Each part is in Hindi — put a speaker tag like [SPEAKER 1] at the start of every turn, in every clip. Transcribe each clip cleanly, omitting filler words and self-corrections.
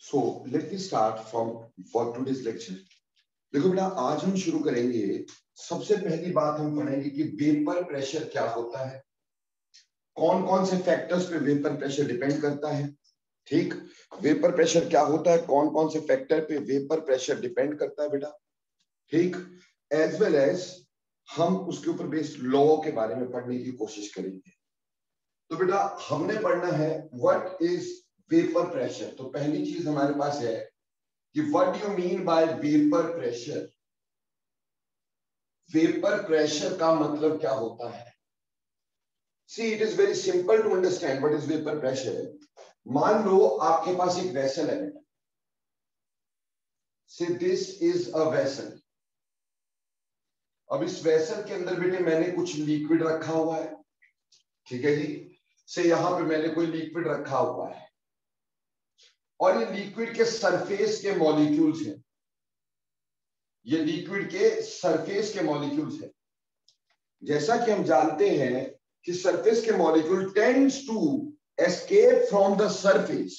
[SPEAKER 1] So let me start from for today's lecture. देखो बेटा, आज हम शुरू करेंगे। सबसे पहली बात हम पढ़ेंगे कि वेपर प्रेशर क्या होता है, कौन कौन से फैक्टर्स पे वेपर प्रेशर डिपेंड करता है। ठीक, वेपर प्रेशर क्या होता है, कौन कौन से फैक्टर पे वेपर प्रेशर डिपेंड करता है बेटा। ठीक, एज वेल एज हम उसके ऊपर बेस्ड लॉ के बारे में पढ़ने की कोशिश करेंगे। तो बेटा हमने पढ़ना है व्हाट इज वेपर प्रेशर। तो पहली चीज हमारे पास है कि what do you mean by vapour pressure. Vapour pressure का मतलब क्या होता है। See it is very simple to understand what is vapour pressure. मान लो आपके पास एक वेसल है बेटा, see this is a vessel. अब इस वेसल के अंदर बेटे मैंने कुछ लिक्विड रखा हुआ है, ठीक है जी। से यहां पे मैंने कोई लिक्विड रखा हुआ है और ये लिक्विड के सरफेस के मॉलिक्यूल्स हैं, ये लिक्विड के सरफेस के मॉलिक्यूल्स हैं। जैसा कि हम जानते हैं कि सरफेस के molecule tends to escape from the surface.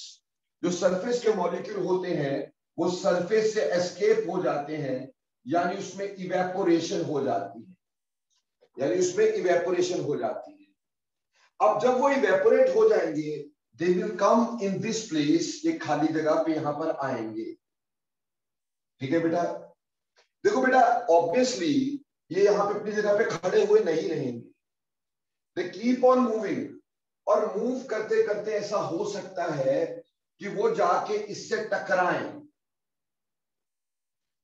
[SPEAKER 1] जो सरफेस के मॉलिक्यूल होते हैं वो सरफेस से एस्केप हो जाते हैं, यानी उसमें इवेपोरेशन हो जाती है, यानी उसमें इवेपोरेशन हो जाती है। अब जब वो इवेपोरेट हो जाएंगे, they will come in this place, ये खाली जगह पे यहां पर आएंगे। ठीक है बेटा, देखो बेटा ऑब्वियसली ये यहां पे अपनी जगह पे खड़े हुए नहीं रहेंगे, दे कीप ऑन मूविंग। और मूव करते करते ऐसा हो सकता है कि वो जाके इससे टकराएं।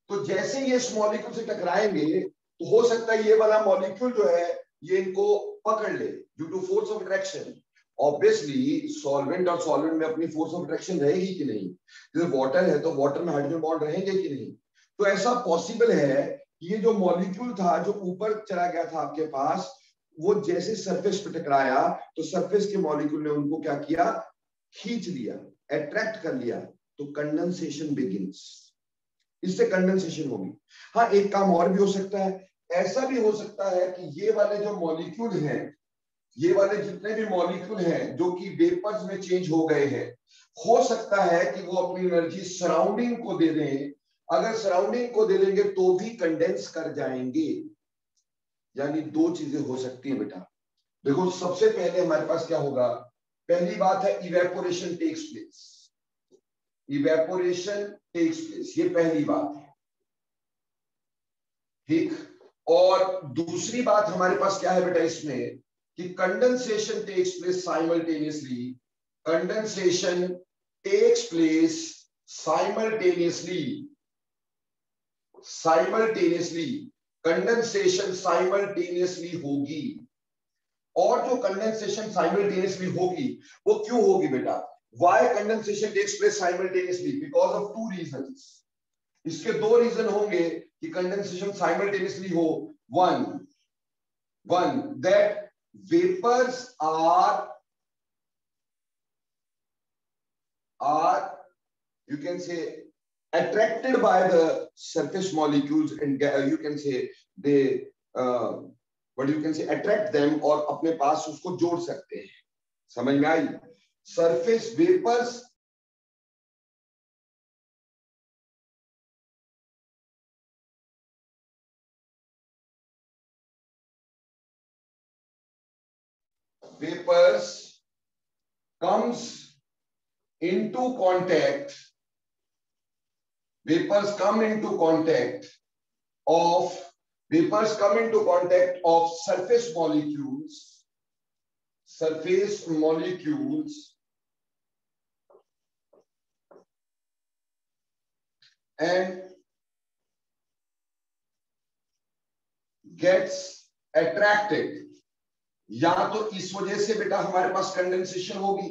[SPEAKER 1] तो जैसे ये इस मॉलिक्यूल से टकराएंगे तो हो सकता है ये वाला मॉलिक्यूल जो है ये इनको पकड़ ले due to force of attraction. Obviously solvent और सॉल्वेंट में अपनी फोर्स ऑफ अट्रैक्शन रहेगी कि नहीं। जैसे वाटर है तो वाटर में हाइड्रोजन बॉन्ड रहेंगे कि नहीं। तो ऐसा पॉसिबल है कि ये जो मॉलिक्यूल था जो ऊपर चला गया था आपके पास, वो जैसे सरफेस पे टकराया तो सरफेस के मॉलिक्यूल ने उनको क्या किया, खींच लिया, अट्रैक्ट कर लिया। तो कंडेंसेशन बिगिंस, इससे कंडेंसेशन होगी। हाँ, एक काम और भी हो सकता है, ऐसा भी हो सकता है कि ये वाले जो मॉलिक्यूल हैं, ये वाले जितने भी मॉलिक्यूल हैं जो कि वेपर्स में चेंज हो गए हैं, हो सकता है कि वो अपनी एनर्जी सराउंडिंग को दे दें। अगर सराउंडिंग को दे देंगे तो भी कंडेंस कर जाएंगे। यानी दो चीजें हो सकती है बेटा। देखो सबसे पहले हमारे पास क्या होगा, पहली बात है evaporation takes place, evaporation takes place, ये पहली बात है। ठीक, और दूसरी बात हमारे पास क्या है बेटा इसमें कि condensation takes place simultaneously, condensation takes place simultaneously, simultaneously condensation simultaneously होगी। और जो कंडेंसेशन साइमल्टेनियसली होगी वो क्यों होगी बेटा, why condensation takes place simultaneously, because of two reasons. इसके दो रीजन होंगे कि कंडेंसेशन साइमल्टेनियसली हो। One that vapours are you can say attracted by the surface molecules and you can say they what you can say attract them और अपने पास उसको जोड़ सकते हैं। समझ में आई। Surface vapours vapors comes into contact, vapors come into contact of, vapors come into contact of surface molecules, surface molecules and gets attracted। या तो इस वजह से बेटा हमारे पास कंडेंसेशन होगी,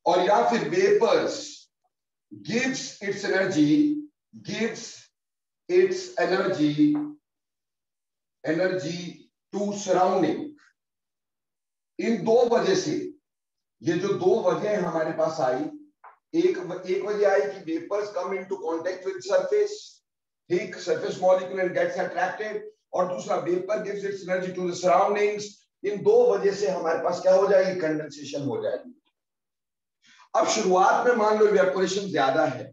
[SPEAKER 1] और या फिर vapours gives its energy, gives its energy to surrounding। इन दो वजह से, ये जो दो वजह हमारे पास आई, एक वजह आई कि vapours come into contact with surface, ठीक, surface molecule and gets attracted, और दूसरा vapour gives its energy to the surroundings. इन दो वजह से हमारे पास क्या हो जाएगी, कंडेंसेशन हो जाएगी। अब शुरुआत में मान लो इवेपोरेशन ज्यादा है,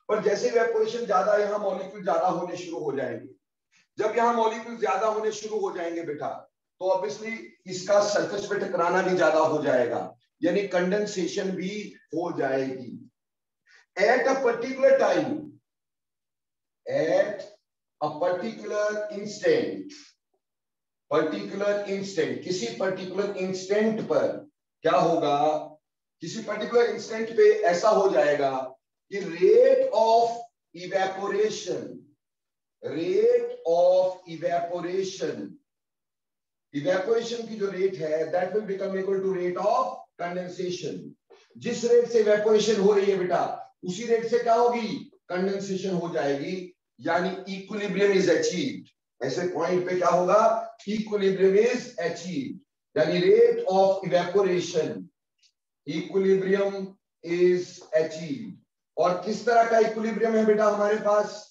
[SPEAKER 1] पर जैसे इवेपोरेशन ज्यादा है, यहाँ मॉलिक्यूल ज्यादा होने शुरू हो जाएंगे। जब यहाँ मॉलिक्यूल ज्यादा होने शुरू हो जाएंगे बेटा, तो ऑब्वियसली इसका सरफेस पे टकराना भी ज्यादा हो जाएगा, यानी कंडेंसेशन भी हो जाएगी। At a particular time, at a particular instant, किसी पर्टिकुलर इंस्टेंट पर क्या होगा, किसी पर्टिकुलर इंस्टेंट पे ऐसा हो जाएगा कि रेट ऑफ इवेपोरेशन की जो रेट है, that will become equal to rate of condensation. जिस रेट से इवेपोरेशन हो रही है बेटा, उसी रेट से क्या होगी, कंडेंसेशन हो जाएगी, यानी इक्विलिब्रियम इज अचीव्ड। ऐसे पॉइंट पे क्या होगा, इक्विलिब्रियम इज अचीव्ड, यानी rate of evaporation, equilibrium is achieved. और किस तरह का इक्विलिब्रियम है बेटा हमारे पास,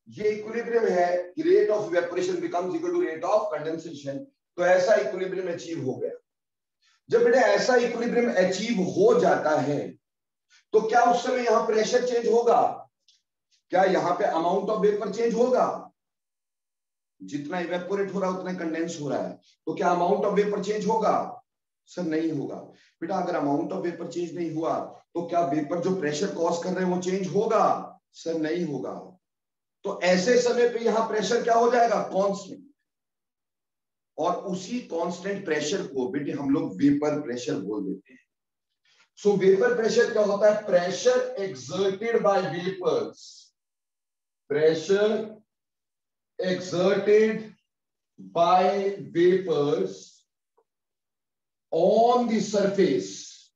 [SPEAKER 1] ये इक्विलिब्रियम है कि rate of evaporation becomes equal to rate of condensation. तो ऐसा इक्विलिब्रियम अचीव हो गया। जब बेटा ऐसा इक्विलिब्रियम अचीव हो जाता है, तो क्या उस समय यहां प्रेशर चेंज होगा, क्या यहां पे अमाउंट ऑफ वेपर चेंज होगा, जितना इवेपोरेट हो रहा है उतना कंडेंस हो रहा है, तो क्या अमाउंट ऑफ वेपर चेंज होगा, सर नहीं होगा। बेटा अगर अमाउंट ऑफ वेपर चेंज नहीं हुआ, तो क्या वेपर जो प्रेशर कॉज कर रहे हैं वो चेंज होगा, सर नहीं होगा। तो ऐसे समय पे यहां प्रेशर क्या हो जाएगा, कांस्टेंट, और उसी कांस्टेंट प्रेशर को बेटे हम लोग वेपर प्रेशर बोल देते हैं। सो वेपर प्रेशर क्या होता है, pressure exerted by vapours, pressure exerted by vapors on the surface,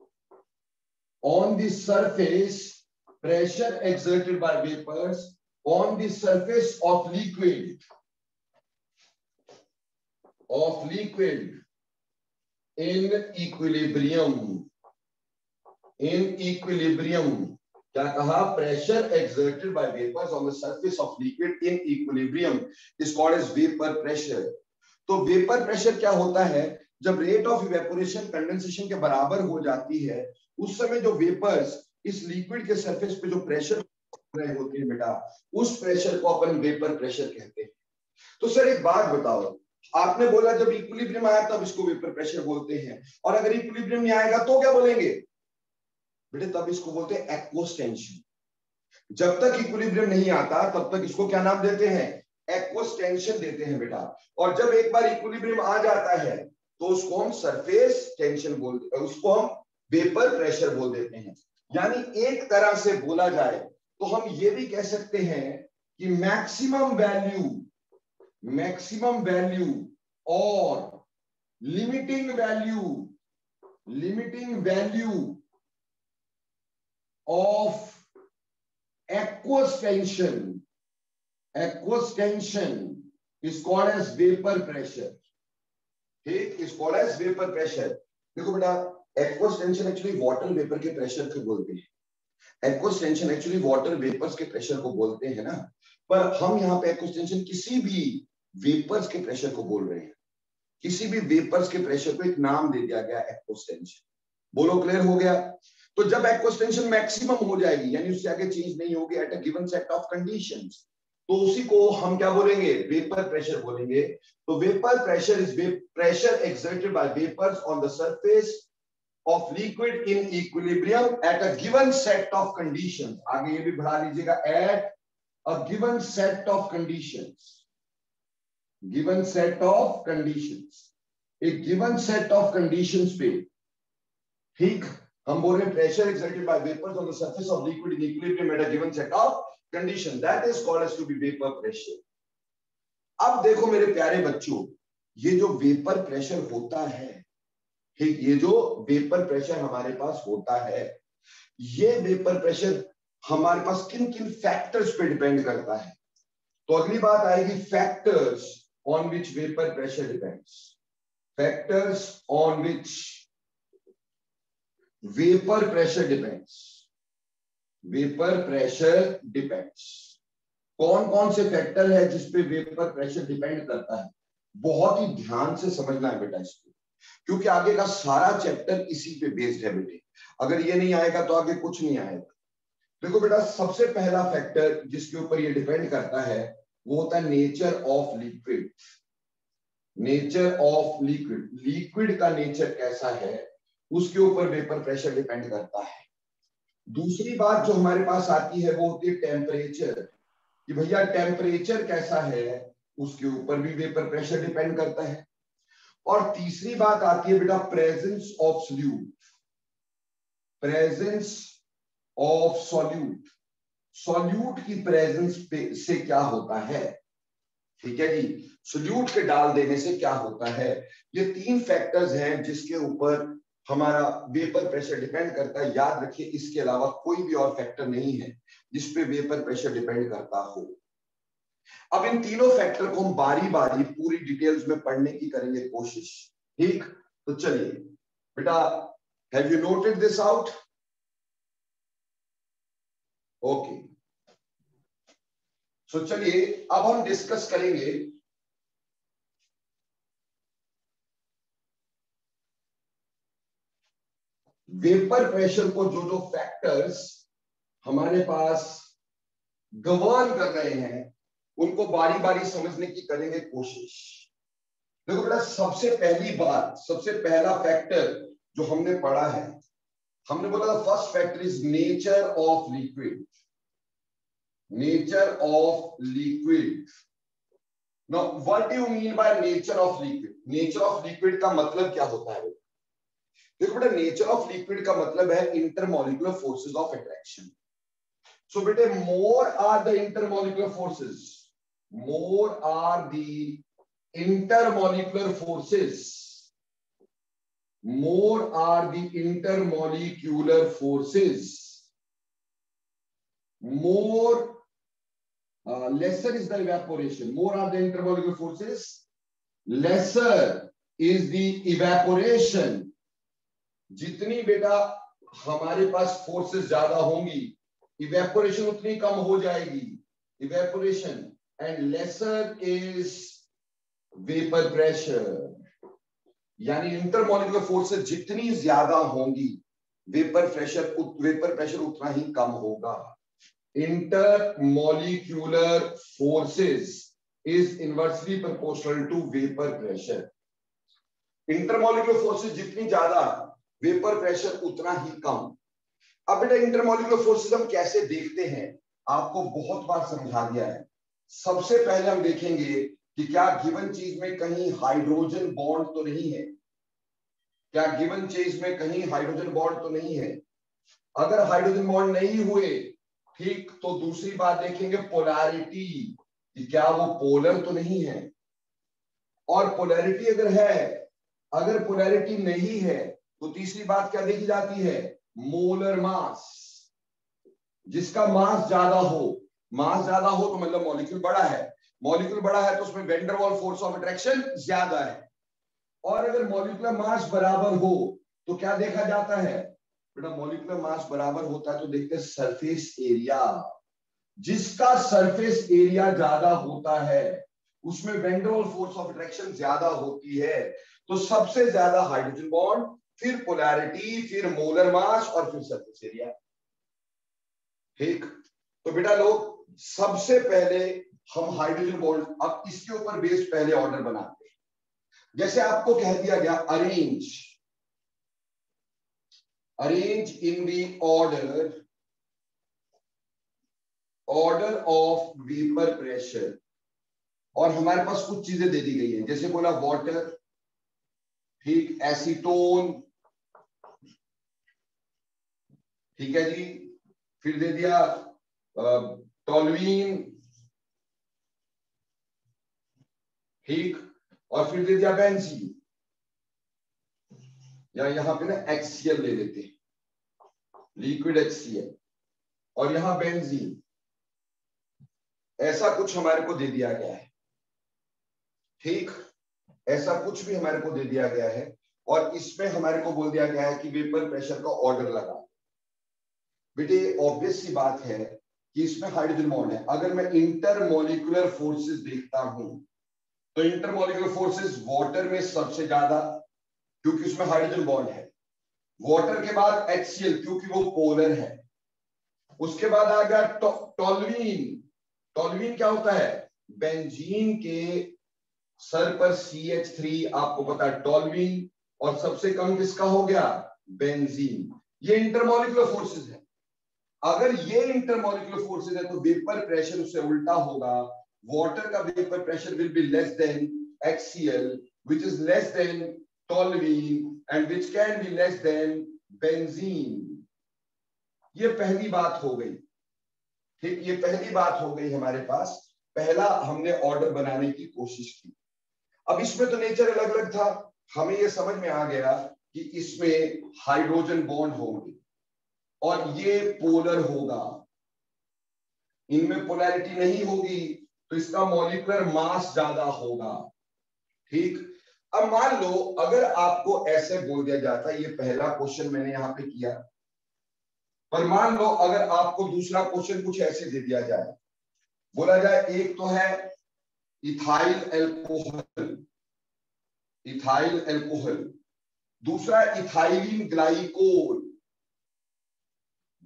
[SPEAKER 1] pressure exerted by vapors on the surface of liquid in equilibrium, क्या कहा, pressure exerted by vapours on the surface of liquid in equilibrium is called as vapour pressure. तो वेपर प्रेशर क्या होता है, जब रेट ऑफ इवेपोरेशन कंडेंसेशन के बराबर हो जाती है, उस समय जो वेपर्स इस लिक्विड के सरफेस पे जो प्रेशर रहे होते हैं बेटा, उस प्रेशर को अपन वेपर प्रेशर कहते हैं। तो सर एक बात बताओ, आपने बोला जब इक्विलिब्रियम आया तब इसको वेपर प्रेशर बोलते हैं, और अगर इक्विलिब्रियम नहीं आएगा तो क्या बोलेंगे बेटे, तब इसको बोलते हैं एक्वस टेंशन। जब तक इक्विलिब्रियम नहीं आता तब तक इसको क्या नाम देते हैं, एक्वस टेंशन देते हैं बेटा। और जब एक बार इक्विलिब्रियम आ जाता है तो उसको हम सरफेस टेंशन बोलते हैं, उसको हम वेपर प्रेशर बोल देते हैं। यानी एक तरह से बोला जाए तो हम ये भी कह सकते हैं कि मैक्सिमम वैल्यू और limiting value of aqueous tension is called as vapor pressure, ठीक, is called as vapor pressure। देखो बेटा, aqueous tension actually water vapour के प्रेशर को बोलते हैं, aqueous tension actually water vapours के प्रेशर को बोलते हैं ना, पर हम यहाँ पे aqueous tension किसी भी वेपर्स के प्रेशर को बोल रहे हैं, किसी भी वेपर्स के प्रेशर को एक नाम दे दिया गया aqueous tension। बोलो क्लियर हो गया। तो जब aqueous tension मैक्सिमम हो जाएगी, यानी उससे आगे चेंज नहीं होगी eight a given set of conditions, तो उसी को हम क्या बोलेंगे, वेपर प्रेशर बोलेंगे। तो vapour pressure is pressure exerted by vapours on the surface of liquid in equilibrium at a given set of conditions. आगे ये भी बढ़ा लीजिएगा, at a given set of conditions, एक गिवन सेट ऑफ कंडीशंस पे, ठीक, हम बोल रहे हैं pressure exerted by vapours on the surface of liquid in equilibrium at a given set of condition, that is called as to be vapour pressure. अब देखो मेरे प्यारे बच्चों, ये जो वेपर प्रेशर होता है, ठीक, ये जो वेपर प्रेशर हमारे पास होता है, ये वेपर प्रेशर हमारे पास किन किन फैक्टर्स पे डिपेंड करता है। तो अगली बात आएगी factors on which vapour pressure depends, factors on which vapour pressure depends. कौन कौन से फैक्टर है जिसपे वेपर प्रेशर डिपेंड करता है, बहुत ही ध्यान से समझना है बेटा इसको, क्योंकि आगे का सारा चैप्टर इसी पे बेस्ड है बेटे। अगर ये नहीं आएगा तो आगे कुछ नहीं आएगा। देखो बेटा, सबसे पहला फैक्टर जिसके ऊपर ये डिपेंड करता है वो होता है nature of liquid. Nature of liquid, liquid का नेचर कैसा है उसके ऊपर वेपर प्रेशर डिपेंड करता है। दूसरी बात जो हमारे पास आती है वो होती है टेम्परेचर, कि भैया टेम्परेचर कैसा है उसके ऊपर भी वेपर प्रेशर डिपेंड करता है। और तीसरी बात आती है बेटा presence of solute, presence of solute, solute की प्रेजेंस से क्या होता है, ठीक है जी, सॉल्यूट के डाल देने से क्या होता है। ये तीन फैक्टर्स हैं जिसके ऊपर हमारा वेपर प्रेशर डिपेंड करता है। याद रखिए इसके अलावा कोई भी और फैक्टर नहीं है जिसपे वेपर प्रेशर डिपेंड करता हो। अब इन तीनों फैक्टर को हम बारी बारी पूरी डिटेल्स में पढ़ने की करेंगे कोशिश, ठीक। तो चलिए बेटा, have you noted this out? Okay, so चलिए अब हम डिस्कस करेंगे वेपर प्रेशर को, जो जो फैक्टर्स हमारे पास गवर्न कर रहे हैं उनको बारी बारी समझने की करेंगे कोशिश। देखो बेटा, सबसे पहली बात, सबसे पहला फैक्टर जो हमने पढ़ा है, हमने बोला first factor is nature of liquid, nature of liquid. Now what do you mean by nature of liquid? Nature of liquid का मतलब क्या होता है? देखो बेटा, नेचर ऑफ लिक्विड का मतलब है intermolecular forces of attraction. So बेटे, more are the intermolecular forces, more are the intermolecular forces, more are the intermolecular forces, more lesser is the evaporation, more are the intermolecular forces, lesser is the evaporation। जितनी बेटा हमारे पास फोर्सेस ज्यादा होंगी इवेपोरेशन उतनी कम हो जाएगी, evaporation, and lesser is vapour pressure. यानी इंटरमॉलिक्यूलर फोर्सेस जितनी ज्यादा होंगी वेपर प्रेशर उतना ही कम होगा। Intermolecular forces is inversely proportional to vapour pressure. Intermolecular forces जितनी ज्यादा वेपर प्रेशर उतना ही कम। अब बेटा इंटरमॉलिक्यूलर फोर्सेस हम कैसे देखते हैं, आपको बहुत बार समझा दिया है। सबसे पहले हम देखेंगे कि क्या गिवन चीज में कहीं हाइड्रोजन बॉन्ड तो नहीं है, क्या गिवन चीज में कहीं हाइड्रोजन बॉन्ड तो नहीं है। अगर हाइड्रोजन बॉन्ड नहीं हुए, ठीक, तो दूसरी बात देखेंगे पोलैरिटी, कि क्या वो पोलर तो नहीं है। और पोलैरिटी अगर है, अगर पोलैरिटी नहीं है तो तीसरी बात क्या देखी जाती है, मोलर मास। जिसका मास ज्यादा हो, मास ज्यादा हो तो मतलब मॉलिक्यूल बड़ा है, मॉलिक्यूल बड़ा है तो उसमें van der Waals force of attraction ज्यादा है। और अगर मॉलिक्यूलर मास बराबर हो तो क्या देखा जाता है बेटा, मॉलिक्यूलर मास बराबर होता है तो देखते हैं सरफेस एरिया। जिसका सरफेस एरिया ज्यादा होता है उसमें van der Waals force of attraction ज्यादा होती है। तो सबसे ज्यादा हाइड्रोजन बॉन्ड, फिर पोलैरिटी, फिर मोलर मास और फिर सरफेस एरिया, ठीक। तो बेटा लोग, सबसे पहले हम हाइड्रोजन बॉन्ड, अब इसके ऊपर बेस्ड पहले ऑर्डर बनाते हैं। जैसे आपको कह दिया गया arrange, arrange in the order of vapour pressure, और हमारे पास कुछ चीजें दे दी गई हैं, जैसे बोला वाटर, ठीक, एसीटोन, ठीक है जी, फिर दे दिया टोल्यूइन, ठीक, और फिर दे दिया बेंजीन, या यहां पे ना एक्सीएल ले देते हैं, लिक्विड एक्सीएल, और यहां बेंजीन। ऐसा कुछ हमारे को दे दिया गया है, ठीक, ऐसा कुछ भी हमारे को दे दिया गया है। और इसमें हमारे को बोल दिया गया है कि वेपर प्रेशर का ऑर्डर लगा। बेटे ऑब्वियस सी बात है कि इसमें हाइड्रोजन बॉन्ड है। अगर मैं इंटरमॉलिक्यूलर फोर्सेस देखता हूं तो इंटरमॉलिक्यूलर फोर्सेस वाटर में सबसे ज्यादा, क्योंकि उसमें हाइड्रोजन बॉन्ड है। वाटर के बाद HCl क्योंकि वो पोलर है। उसके बाद आ गया टोल्यूइन। टोल्यूइन क्या होता है? बेंजीन के सर पर CH3, आपको पता है टोल्यूइन, और सबसे कम किसका हो गया? बेंजीन। ये इंटरमॉलिक्यूलर फोर्सेस है। अगर ये इंटरमॉलिक्यूलर फोर्सेस है तो वेपर प्रेशर उससे उल्टा होगा। वाटर का vapour pressure will be less than HCl which is less than toluene and which can be less than benzene। ये पहली बात हो गई, ठीक, ये पहली बात हो गई हमारे पास। पहला हमने ऑर्डर बनाने की कोशिश की। अब इसमें तो नेचर अलग अलग था, हमें ये समझ में आ गया कि इसमें हाइड्रोजन बॉन्ड होंगे और ये पोलर होगा, इनमें पोलैरिटी नहीं होगी तो इसका मॉलिक्यूलर मास ज्यादा होगा, ठीक। अब मान लो अगर आपको ऐसे बोल दिया जाता, ये पहला क्वेश्चन मैंने यहां पे किया, पर मान लो अगर आपको दूसरा क्वेश्चन कुछ ऐसे दे दिया जाए, बोला जाए एक तो है इथाइल एल्कोहल, इथाइल एल्कोहल, दूसरा है इथाइलिन ग्लाइकोल,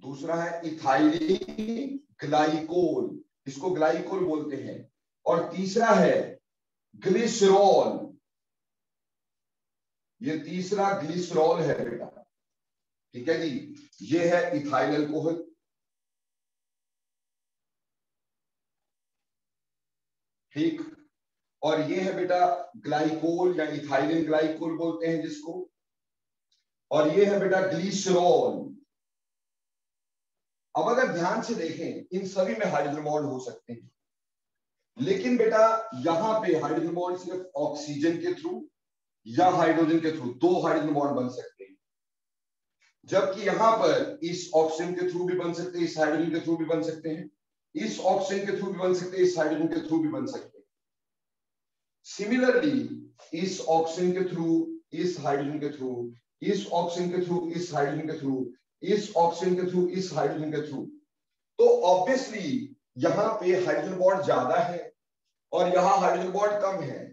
[SPEAKER 1] दूसरा है इथाइलिन ग्लाइकोल, इसको ग्लाइकोल बोलते हैं, और तीसरा है ग्लिसरॉल, ये तीसरा ग्लिसरॉल है बेटा, ठीक है जी। ये है इथाइल अल्कोहल, ठीक, और ये है बेटा ग्लाइकोल या इथाइलिन ग्लाइकोल बोलते हैं जिसको, और ये है बेटा ग्लिसरॉल। अब अगर ध्यान से देखें इन सभी में हाइड्रोजन बॉन्ड हो सकते हैं, लेकिन बेटा यहां पे हाइड्रोजन बॉन्ड सिर्फ ऑक्सीजन के थ्रू या हाइड्रोजन के थ्रू, दो हाइड्रोजन बॉन्ड बन सकते हैं, जबकि यहां पर इस ऑक्सीजन के थ्रू भी बन सकते हैं, इस हाइड्रोजन के थ्रू भी बन सकते हैं, इस ऑक्सीजन के थ्रू भी बन सकते हैं, इस हाइड्रोजन के थ्रू भी बन सकते हैं। सिमिलरली इस ऑक्सीजन के थ्रू, इस हाइड्रोजन के थ्रू, इस ऑक्सीजन के थ्रू, इस हाइड्रोजन के थ्रू, इस ऑक्सीजन के थ्रू, इस हाइड्रोजन के थ्रू, तो ऑब्वियसली यहां पे हाइड्रोजन बॉन्ड ज्यादा है और यहां हाइड्रोजन बॉन्ड कम है।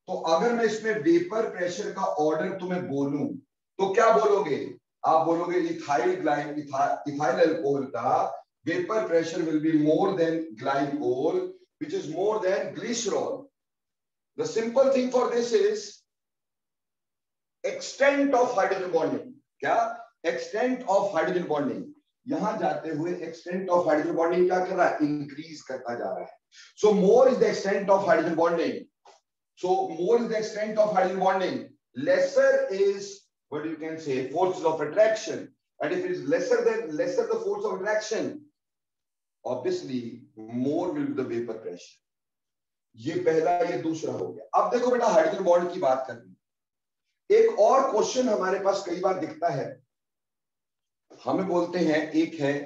[SPEAKER 1] तो अगर मैं इसमें वेपर प्रेशर का ऑर्डर तुम्हें बोलूं तो क्या बोलोगे? आप बोलोगे इथाइल अल्कोहल का vapour pressure will be more than glycol which is more than glycerol. The simple thing for this is extent of hydrogen bonding. क्या? Extent of hydrogen bonding. यहां जाते हुए एक्सटेंट ऑफ हाइड्रोजन बॉन्डिंग क्या कर रहा है? इंक्रीज करता जा रहा है। So more is the extent of hydrogen bonding, so more is the extent of hydrogen bonding, lesser is what you can say forces of attraction, and if it is lesser the force of attraction, obviously more will be the vapor pressure। ये पहला, ये दूसरा हो गया। अब देखो बेटा हाइड्रोजन बॉन्ड की बात करनी, एक और क्वेश्चन हमारे पास कई बार दिखता है, हमें बोलते हैं एक है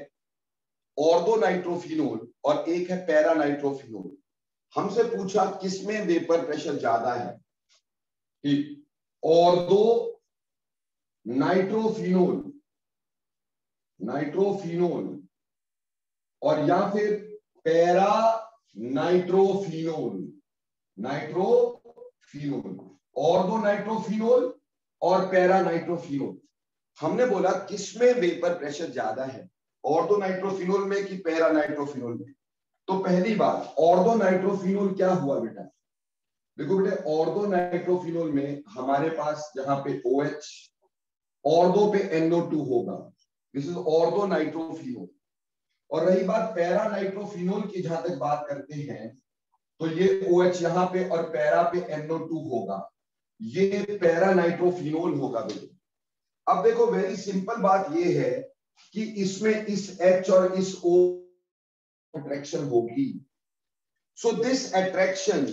[SPEAKER 1] ऑर्थो नाइट्रोफिनोल और एक है पैरा नाइट्रोफिनोल। हमसे पूछा किसमें वेपर प्रेशर ज्यादा है, ऑर्थो नाइट्रोफिनोल, नाइट्रोफिनोल, और या फिर para nitrophenol, nitrophenol, ortho nitrophenol और पैरा नाइट्रोफिनोल। हमने बोला किसमें वेपर प्रेशर ज्यादा है, ऑर्थो नाइट्रोफिनोल में कि पैरा नाइट्रोफिनोल में? तो पहली बात ऑर्थो नाइट्रोफिनोल क्या हुआ बेटा? देखो बेटा ऑर्थो नाइट्रोफिनोल में हमारे पास जहां पे OH, ऑर्थो पे NO2 होगा, दिस इज ऑर्थो नाइट्रोफिनोल। और रही बात पैरा नाइट्रोफिनोल की, जहां तक बात करते हैं तो ये OH यहां पे और पैरा पे NO2 होगा, ये पैरा नाइट्रोफिनोल होगा बेटा। अब देखो वेरी सिंपल बात ये है कि इसमें इस H और इस O attraction होगी, so this attraction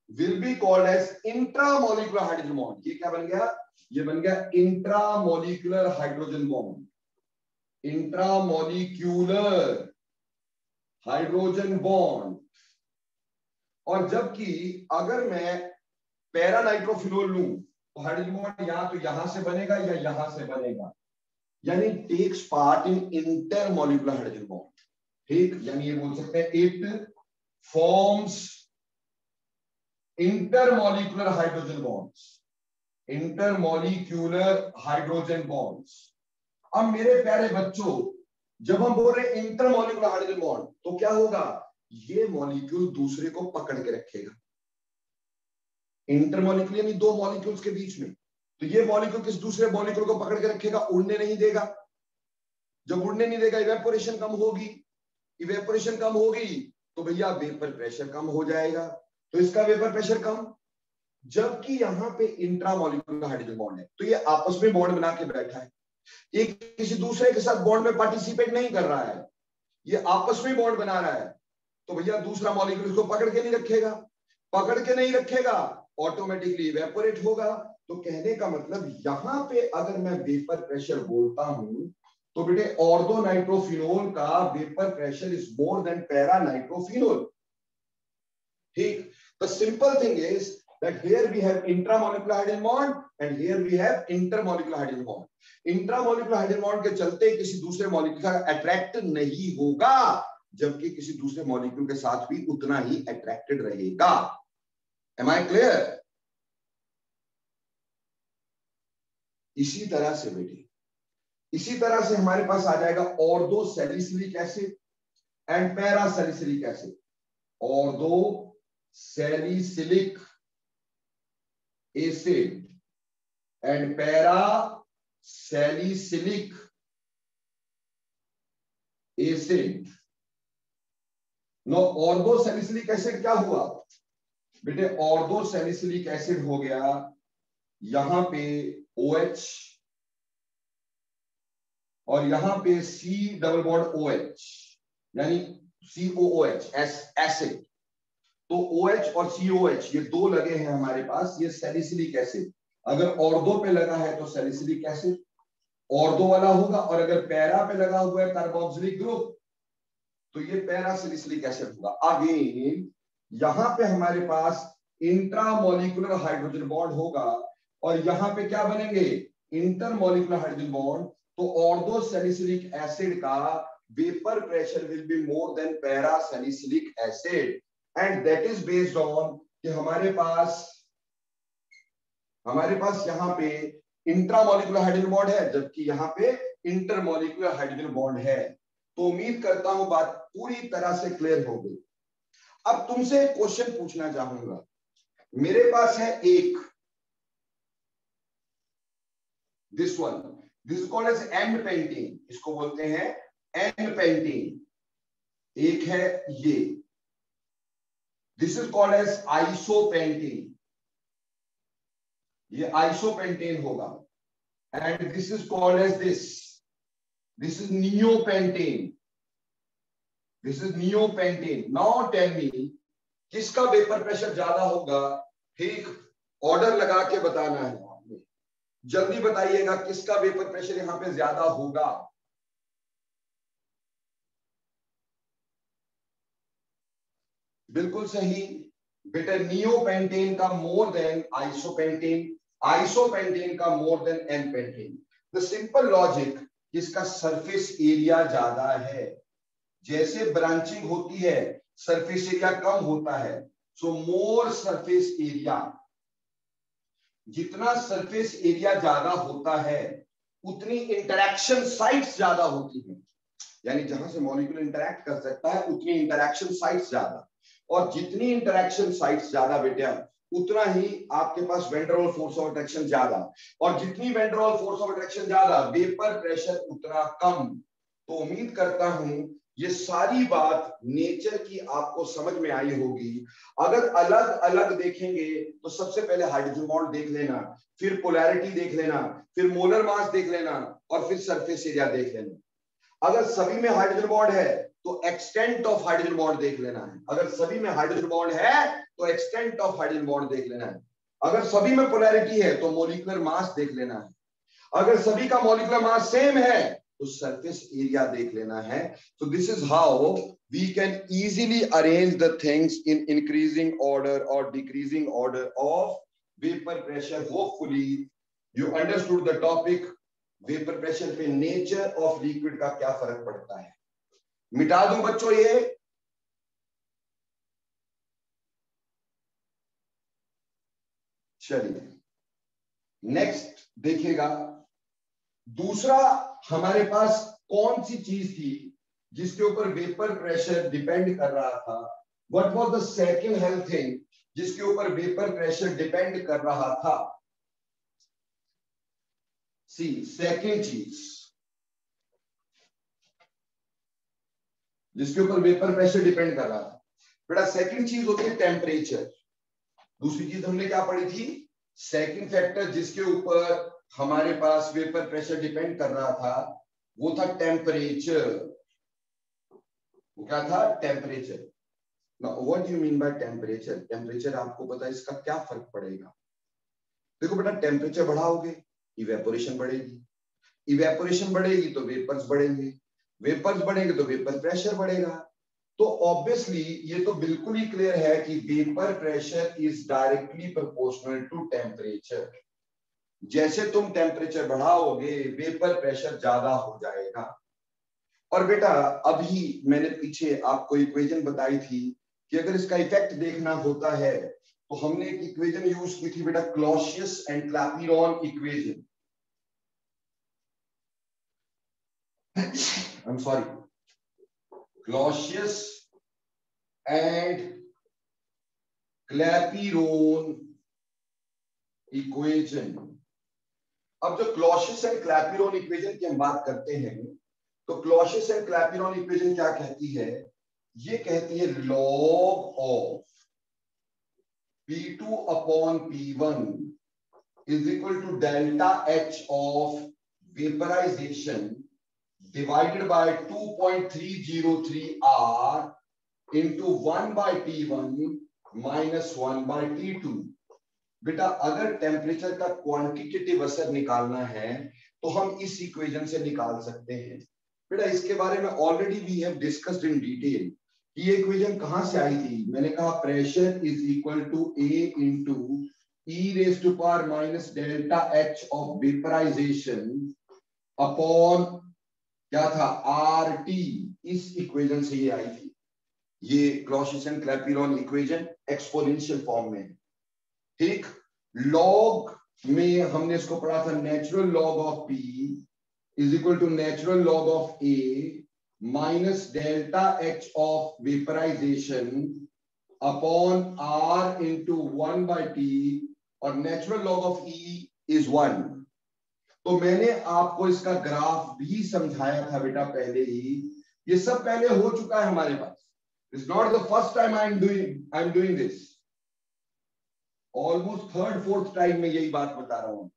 [SPEAKER 1] will be called as intramolecular hydrogen bond। ये क्या बन गया? ये बन गया intramolecular hydrogen bond, intramolecular hydrogen bond। और जबकि अगर मैं पैरा नाइट्रोफिनोल लूं तो हाइड्रोजन बॉन्ड या तो यहां से बनेगा या यहां से बनेगा, यानी takes part in intermolecular hydrogen bond, ठीक, यानी ये बोल सकते हैं it forms intermolecular hydrogen bonds, intermolecular hydrogen bonds. अब मेरे प्यारे बच्चों, जब हम बोल रहे हैं इंटरमॉलिक्यूलर हाइड्रोजन बॉन्ड, तो क्या होगा, ये मॉलिक्यूल दूसरे को पकड़ के रखेगा। इंटरमॉलिक्यूल यानी दो मॉलिक्यूल्स के बीच में, तो ये मॉलिक्यूल किस दूसरे मॉलिक्यूल को पकड़ के रखेगा, उड़ने नहीं देगा। जब उड़ने नहीं देगा, इवेपोरेशन कम होगी। इवेपोरेशन कम होगी तो भैया वेपर प्रेशर कम हो जाएगा, तो इसका वेपर प्रेशर कम। जबकि यहां पे इंट्रामॉलिक्यूलर हाइड्रोजन बॉन्ड है, तो ये आपस में बॉन्ड बना के बैठा है, एक किसी दूसरे के साथ बॉन्ड में पार्टिसिपेट नहीं कर रहा है, ये आपस में बॉन्ड बना रहा है। तो भैया दूसरा मॉलिक्यूल इसको पकड़ के नहीं रखेगा, पकड़ के नहीं रखेगा, ऑटोमेटिकली इवेपोरेट होगा। तो कहने का मतलब यहां पे अगर मैं वेपर प्रेशर बोलता हूं, तो बेटे ऑर्थो नाइट्रोफिनोल का vapour pressure is more than para nitrophenol. ठीक, the simple thing is that here we have intramolecular hydrogen bond and here we have intermolecular hydrogen bond. Intramolecular hydrogen bond के चलते किसी दूसरे मॉलिक्यूल का अट्रैक्ट नहीं होगा, जबकि किसी दूसरे मॉलिक्यूल के साथ भी उतना ही अट्रैक्टेड रहेगा। Am I clear? इसी तरह से बेटे, इसी तरह से हमारे पास आ जाएगा ortho salicylic acid and para salicylic acid. Ortho salicylic acid and para salicylic acid. No, ortho salicylic acid क्या हुआ बेटे, ऑर्थो सैलिसिलिक एसिड हो गया यहां पे OH और यहां पे C डबल बॉन्ड OH यानी COOH एसिड। तो OH और COH ये दो लगे हैं हमारे पास, ये सैलिसिलिक एसिड। अगर ऑर्थो पे लगा है तो सैलिसिलिक एसिड ऑर्थो वाला होगा, और अगर पैरा पे लगा हुआ है कार्बोक्सिलिक ग्रुप तो ये पैरा सैलिसिलिक एसिड होगा। अगेन यहां पे हमारे पास इंट्रामोलिकुलर हाइड्रोजन बॉन्ड होगा और यहां पे क्या बनेंगे, इंटरमोलिकुलर हाइड्रोजन बॉन्ड। तो ऑर्थो सैलिसिलिक एसिड का vapour pressure will be more than para salicylic acid, and that is based on कि हमारे पास यहां पे इंट्रामोलिकुलर हाइड्रोजन बॉन्ड है, जबकि यहां पे इंटरमोलिकुलर हाइड्रोजन बॉन्ड है। तो उम्मीद करता हूं बात पूरी तरह से क्लियर हो गई। अब तुमसे एक क्वेश्चन पूछना चाहूंगा, मेरे पास है एक this one, this is called as n pentane, इसको बोलते हैं एंड पेंटिंग। एक है ये, this is called as isopentane, ये आइसोपेंटेन होगा। And this is called as this is neopentane, this is neopentane. Now tell me किसका वेपर प्रेशर ज्यादा होगा, ठीक, ऑर्डर लगा के बताना है आपने, जल्दी बताइएगा किसका वेपर प्रेशर यहां पे ज्यादा होगा। बिल्कुल सही बेटा, नियोपेंटेन का मोर देन आइसोपेंटेन, आइसोपेंटेन का more than n pentane. The simple logic, इसका सरफेस एरिया ज्यादा है, जैसे ब्रांचिंग होती है सरफेस एरिया कम होता है, सो मोर सरफेस एरिया। जितना सरफेस एरिया ज्यादा होता है उतनी इंटरेक्शन साइट्स ज्यादा होती हैं, यानी जहां से मॉलिक्यूल इंटरैक्ट कर सकता है उतनी इंटरेक्शन साइट्स ज्यादा, और जितनी इंटरेक्शन साइट्स ज्यादा बेटा उतना ही आपके पास van der Waals force of attraction ज्यादा, और जितनी van der Waals force of attraction ज्यादा वेपर प्रेशर उतना कम। तो उम्मीद करता हूं ये सारी बात नेचर की आपको समझ में आई होगी। अगर अलग अलग देखेंगे तो सबसे पहले हाइड्रोजन बॉन्ड देख लेना, फिर पोलैरिटी देख लेना, फिर मोलर मास देख लेना, और फिर सरफेस एरिया देख लेना। अगर सभी में हाइड्रोजन बॉन्ड है तो एक्सटेंट ऑफ हाइड्रोजन बॉन्ड देख लेना है, अगर सभी में हाइड्रोजन बॉन्ड है तो एक्सटेंट ऑफ हाइड्रोजन बॉन्ड देख लेना है, अगर सभी में पोलैरिटी है तो मॉलिक्यूलर मास देख लेना है, अगर सभी का मॉलिक्यूलर मास सेम है तो सरफेस एरिया देख लेना है। So this is how we can easily arrange the things in increasing order or decreasing order of vapor pressure. Hopefully you understood the topic, vapor pressure पे nature of liquid का क्या फर्क पड़ता है। मिटा दूं बच्चों ये, चलिए नेक्स्ट देखिएगा, दूसरा, हमारे पास कौन सी चीज थी जिसके ऊपर वेपर प्रेशर डिपेंड कर रहा था? What was the second health thing जिसके ऊपर वेपर प्रेशर डिपेंड कर रहा था? सी सेकंड चीज जिसके ऊपर वेपर प्रेशर डिपेंड कर रहा था, बेटा सेकंड चीज होती है टेम्परेचर। दूसरी चीज हमने क्या पढ़ी थी? सेकंड फैक्टर जिसके ऊपर हमारे पास वेपर प्रेशर डिपेंड कर रहा था वो था टेम्परेचर। वो क्या था? Temperature. Now what do you mean by temperature? Temperature आपको पता है इसका क्या फर्क पड़ेगा? देखो बेटा, टेम्परेचर बढ़ाओगे इवेपोरेशन बढ़ेगी, इवेपोरेशन बढ़ेगी तो वेपर्स बढ़ेंगे, वेपर्स बढ़ेंगे तो वेपर प्रेशर बढ़ेगा। तो ऑब्वियसली ये तो बिल्कुल ही क्लियर है कि vapour pressure is directly proportional to temperature. जैसे तुम टेम्परेचर बढ़ाओगे वेपर प्रेशर ज्यादा हो जाएगा। और बेटा अभी मैंने पीछे आपको इक्वेशन बताई थी कि अगर इसका इफेक्ट देखना होता है तो हमने एक इक्वेशन यूज की थी बेटा, Clausius and Clapeyron equation. I am sorry, Clausius and Clapeyron equation. अब जो क्लॉसियस एंड क्लैपिरॉन इक्वेशन की हम बात करते हैं तो क्लॉसियस एंड क्लैपिरॉन इक्वेशन क्या कहती है? ये कहती है log of P2 upon P1 is equal to delta H of vaporization divided by 2.303 R into 1 by T1 minus 1 by T2। बेटा अगर टेम्परेचर का क्वांटिटेटिव असर निकालना है तो हम इस इक्वेशन से निकाल सकते हैं। बेटा इसके बारे में already we have discussed in detail. ये इक्वेशन कहां से आई थी? मैंने कहा pressure is equal to A into e raise to power minus delta H of vaporisation upon क्या था? R T. इस इक्वेशन से ये आई थी। ये Clausius and Clapeyron equation exponential form में। ठीक, लॉग में हमने इसको पढ़ा था, natural log of P is equal to natural log of A minus delta H of vaporisation upon R into 1 by T, और natural log of e is 1। तो मैंने आपको इसका ग्राफ भी समझाया था बेटा पहले ही। ये सब पहले हो चुका है हमारे पास। It's not the first time I am doing this. Almost third fourth time में यही बात बता रहा हूं।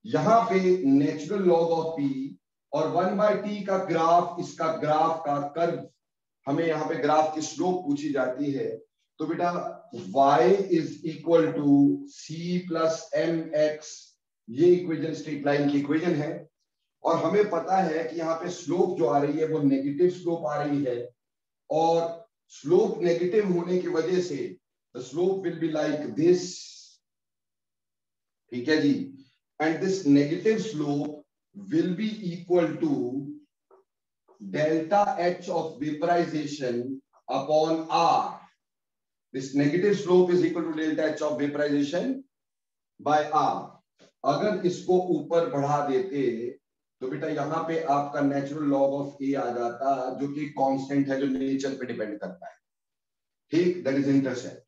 [SPEAKER 1] यहां पे नेचुरल लॉग ऑफ पी और 1 बाय टी का ग्राफ, इसका ग्राफ का कर्व, हमें यहाँ पे ग्राफ की स्लोप पूछी जाती है। तो बेटा y is equal to C plus M X, ये इक्वेशन स्ट्रेट लाइन की इक्वेशन है। और हमें पता है कि यहाँ पे स्लोप जो आ रही है वो नेगेटिव स्लोप आ रही है, और स्लोप नेगेटिव होने की वजह से the slope will be like this. ठीक है जी, and this negative slope will be equal to delta H of vaporization upon R. This negative slope is equal to delta H of vaporization by R. अगर इसको ऊपर बढ़ा देते तो बेटा यहाँ पे आपका नेचुरल लॉग ऑफ ए आ जाता, जो कि कांस्टेंट है, जो नेचर पे डिपेंड करता है। ठीक, दैट इज इंटरसेप्ट।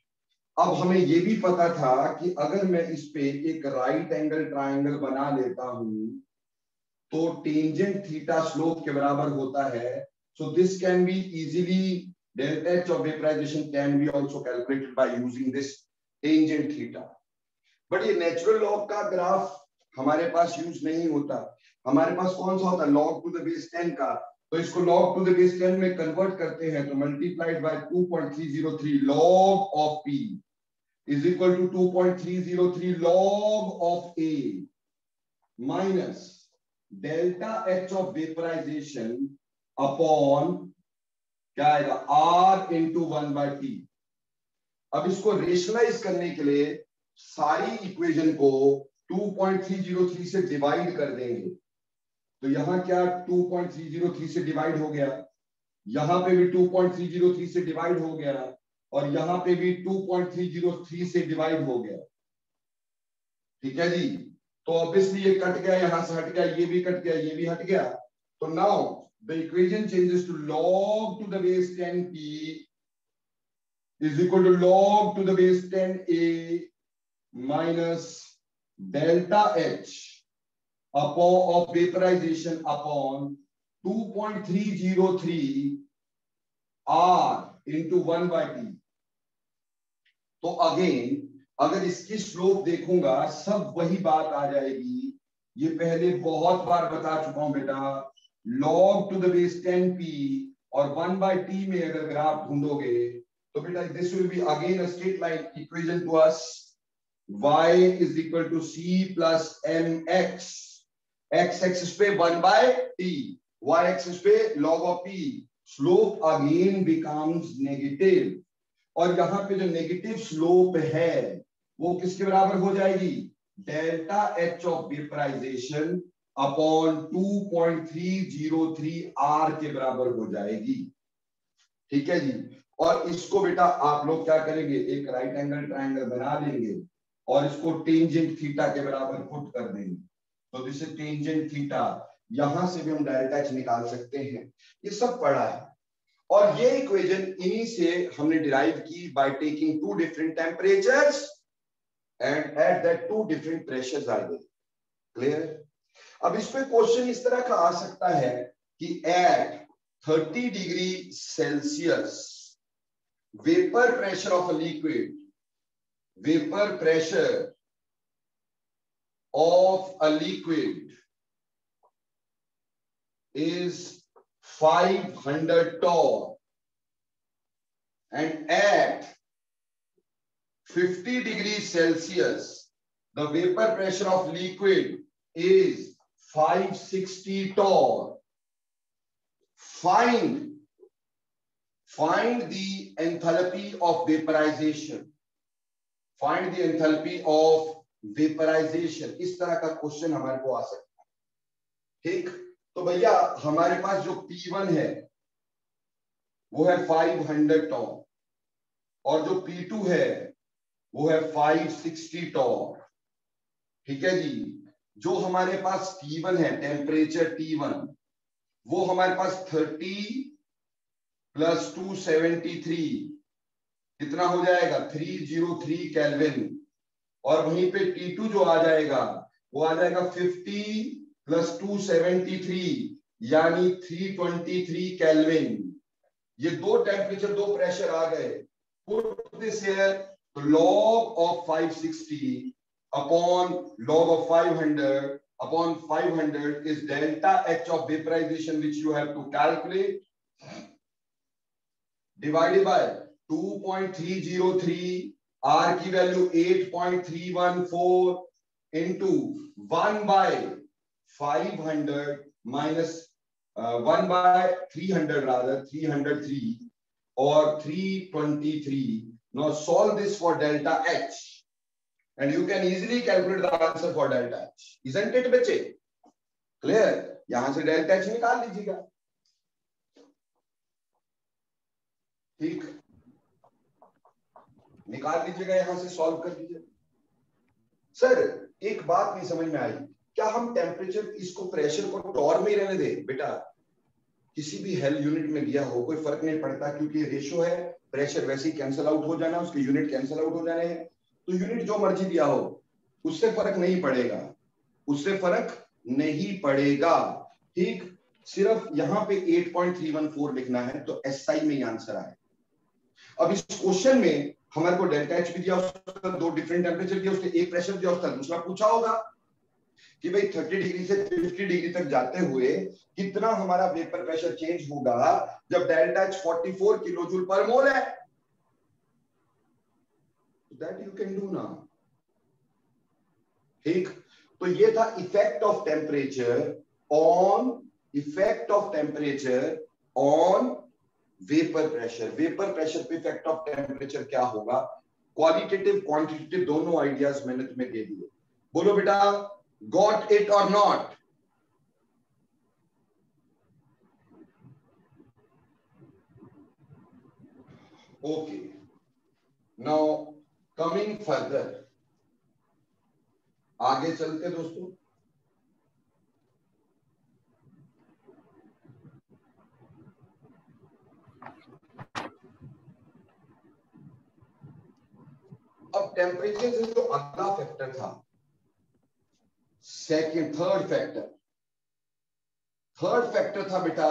[SPEAKER 1] अब हमें ये भी पता था कि अगर मैं इस पे एक राइट एंगल ट्राइंगल बना लेता हूं तो टेंजेंट थीटा स्लोप के बराबर होता है। So this can be easily, delta H of vaporisation can be also calculated by using this tangent theta. But ये नेचुरल लॉग का ग्राफ हमारे पास यूज नहीं होता। हमारे पास कौन सा होता है? लॉग टू द बेस 10 का। तो इसको लॉग टू द बेस 10 में कन्वर्ट करते हैं तो multiplied by 2.303 log of P is equal to 2.303 log of A minus delta H of vaporisation upon क्या आएगा? R into 1 by T. अब इसको रेशनलाइज करने के लिए सारी इक्वेशन को 2.303 से डिवाइड कर देंगे। तो यहां क्या 2.303 से डिवाइड हो गया, यहां पे भी 2.303 से डिवाइड हो गया, और यहां पे भी 2.303 से डिवाइड हो गया। ठीक है जी, तो ऑब्वियसली ये कट गया, यहां से हट गया, ये भी कट गया, ये भी हट गया. तो now the equation changes to log to the base 10p is equal to log to the base 10a minus delta H upon of vaporization upon 2.303 R into 1 by T. तो अगेन अगर इसकी स्लोप देखूंगा सब वही बात आ जाएगी. ये पहले बहुत बार बता चुका हूं बेटा. log to the base 10p और 1 by t में अगर ग्राफ ढूंढोगे तो बेटा this will be again a straight line equation to us. y is equal to c plus mx. x axis पे 1 by t, y एक्सिस पे log of t. Slope again becomes negative. और यहां पे जो नेगेटिव स्लोप है वो किसके बराबर हो जाएगी? Delta H of vaporisation upon 2.303 R के बराबर हो जाएगी. ठीक है जी. और इसको बेटा आप लोग क्या करेंगे, एक राइट एंगल ट्रायंगल बना लेंगे और इसको टेंजेंट थीटा के बराबर पुट कर देंगे. तो दिस इज टेंजेंट थीटा. यहां से भी हम डायरेक्ट एच निकाल सकते हैं. ये सब पढ़ा है. और ये इक्वेशन इन्हीं से हमने डिराइव की by taking two different temperatures and at that two different pressures are there. Clear? अब इस पे क्वेश्चन इस तरह का आ सकता है कि at 30 degree Celsius vapor pressure of a liquid, vapor pressure of a liquid is 500 torr and at 50 degrees Celsius the vapor pressure of liquid is 560 torr. Find the enthalpy of vaporization. Find the enthalpy of vaporization. इस तरह का क्वेश्चन हमारे को आ सकता है. ठीक. तो भैया हमारे पास जो P1 है वो है 500 टॉर और जो P2 है वो है 560 टॉर. ठीक है जी. जो हमारे पास T1 है, टेम्परेचर T1, वो हमारे पास 30 प्लस 273 कितना हो जाएगा? 303 केल्विन. और वहीं पे T2 जो आ जाएगा वो आ जाएगा 50 प्लस 273 यानी 323 केल्विन. ये दो टेम्परेचर, दो प्रेशर आ गए. Put this here. log of 560 upon log of 500 upon 500 is delta H of vaporization which you have to calculate, divided by 2.303. R की value 8.314 into 1 by 500 minus 1 by 300 rather 303 or 323. Now solve this for delta H and you can easily calculate the answer for delta H. Isn't it बच्चे? Clear? यहां से delta H निकाल लीजिएगा. ठीक, निकाल लीजिएगा, यहां से सॉल्व कर दीजिए. सर एक बात नहीं समझ में आई, क्या हम टेम्परेचर इसको प्रेशर को टॉर में ही रहने दें? बेटा किसी भी हेल यूनिट में दिया हो कोई फर्क नहीं पड़ता क्योंकि रेशो है. प्रेशर वैसे ही कैंसिल आउट हो जाना, उसके यूनिट कैंसिल आउट हो जाने हैं. तो यूनिट जो मर्जी दिया हो उससे फर्क नहीं पड़ेगा, उससे फर्क नहीं पड़ेगा. ठीक, सिर्फ यहां पे 8.314 लिखना है तो एसआई में ही आंसर आए. अब इस क्वेश्चन में हमारे को डेल्टा एच भी दिया, उसका दो डिफरेंट टेम्परेचर दिया, उसके एक प्रेशर दिया, उसका दूसरा पूछा होगा कि भाई 30 डिग्री से 50 डिग्री तक जाते हुए कितना हमारा वेपर प्रेशर चेंज होगा जब डेल्टा एच 44 किलोजूल पर मोल है. That you can do now. ठीक, तो ये था effect of temperature on vapour pressure. Vapour pressure पे इफेक्ट ऑफ टेम्परेचर क्या होगा? क्वालिटेटिव क्वांटिटेटिव दोनों आइडियाज मैंने तुम्हें दे दिए. बोलो बेटा, गॉट इट और not? Okay, now coming further. आगे चलते दोस्तों। अब टेम्परेचर से जो अगला फैक्टर था, थर्ड फैक्टर था बेटा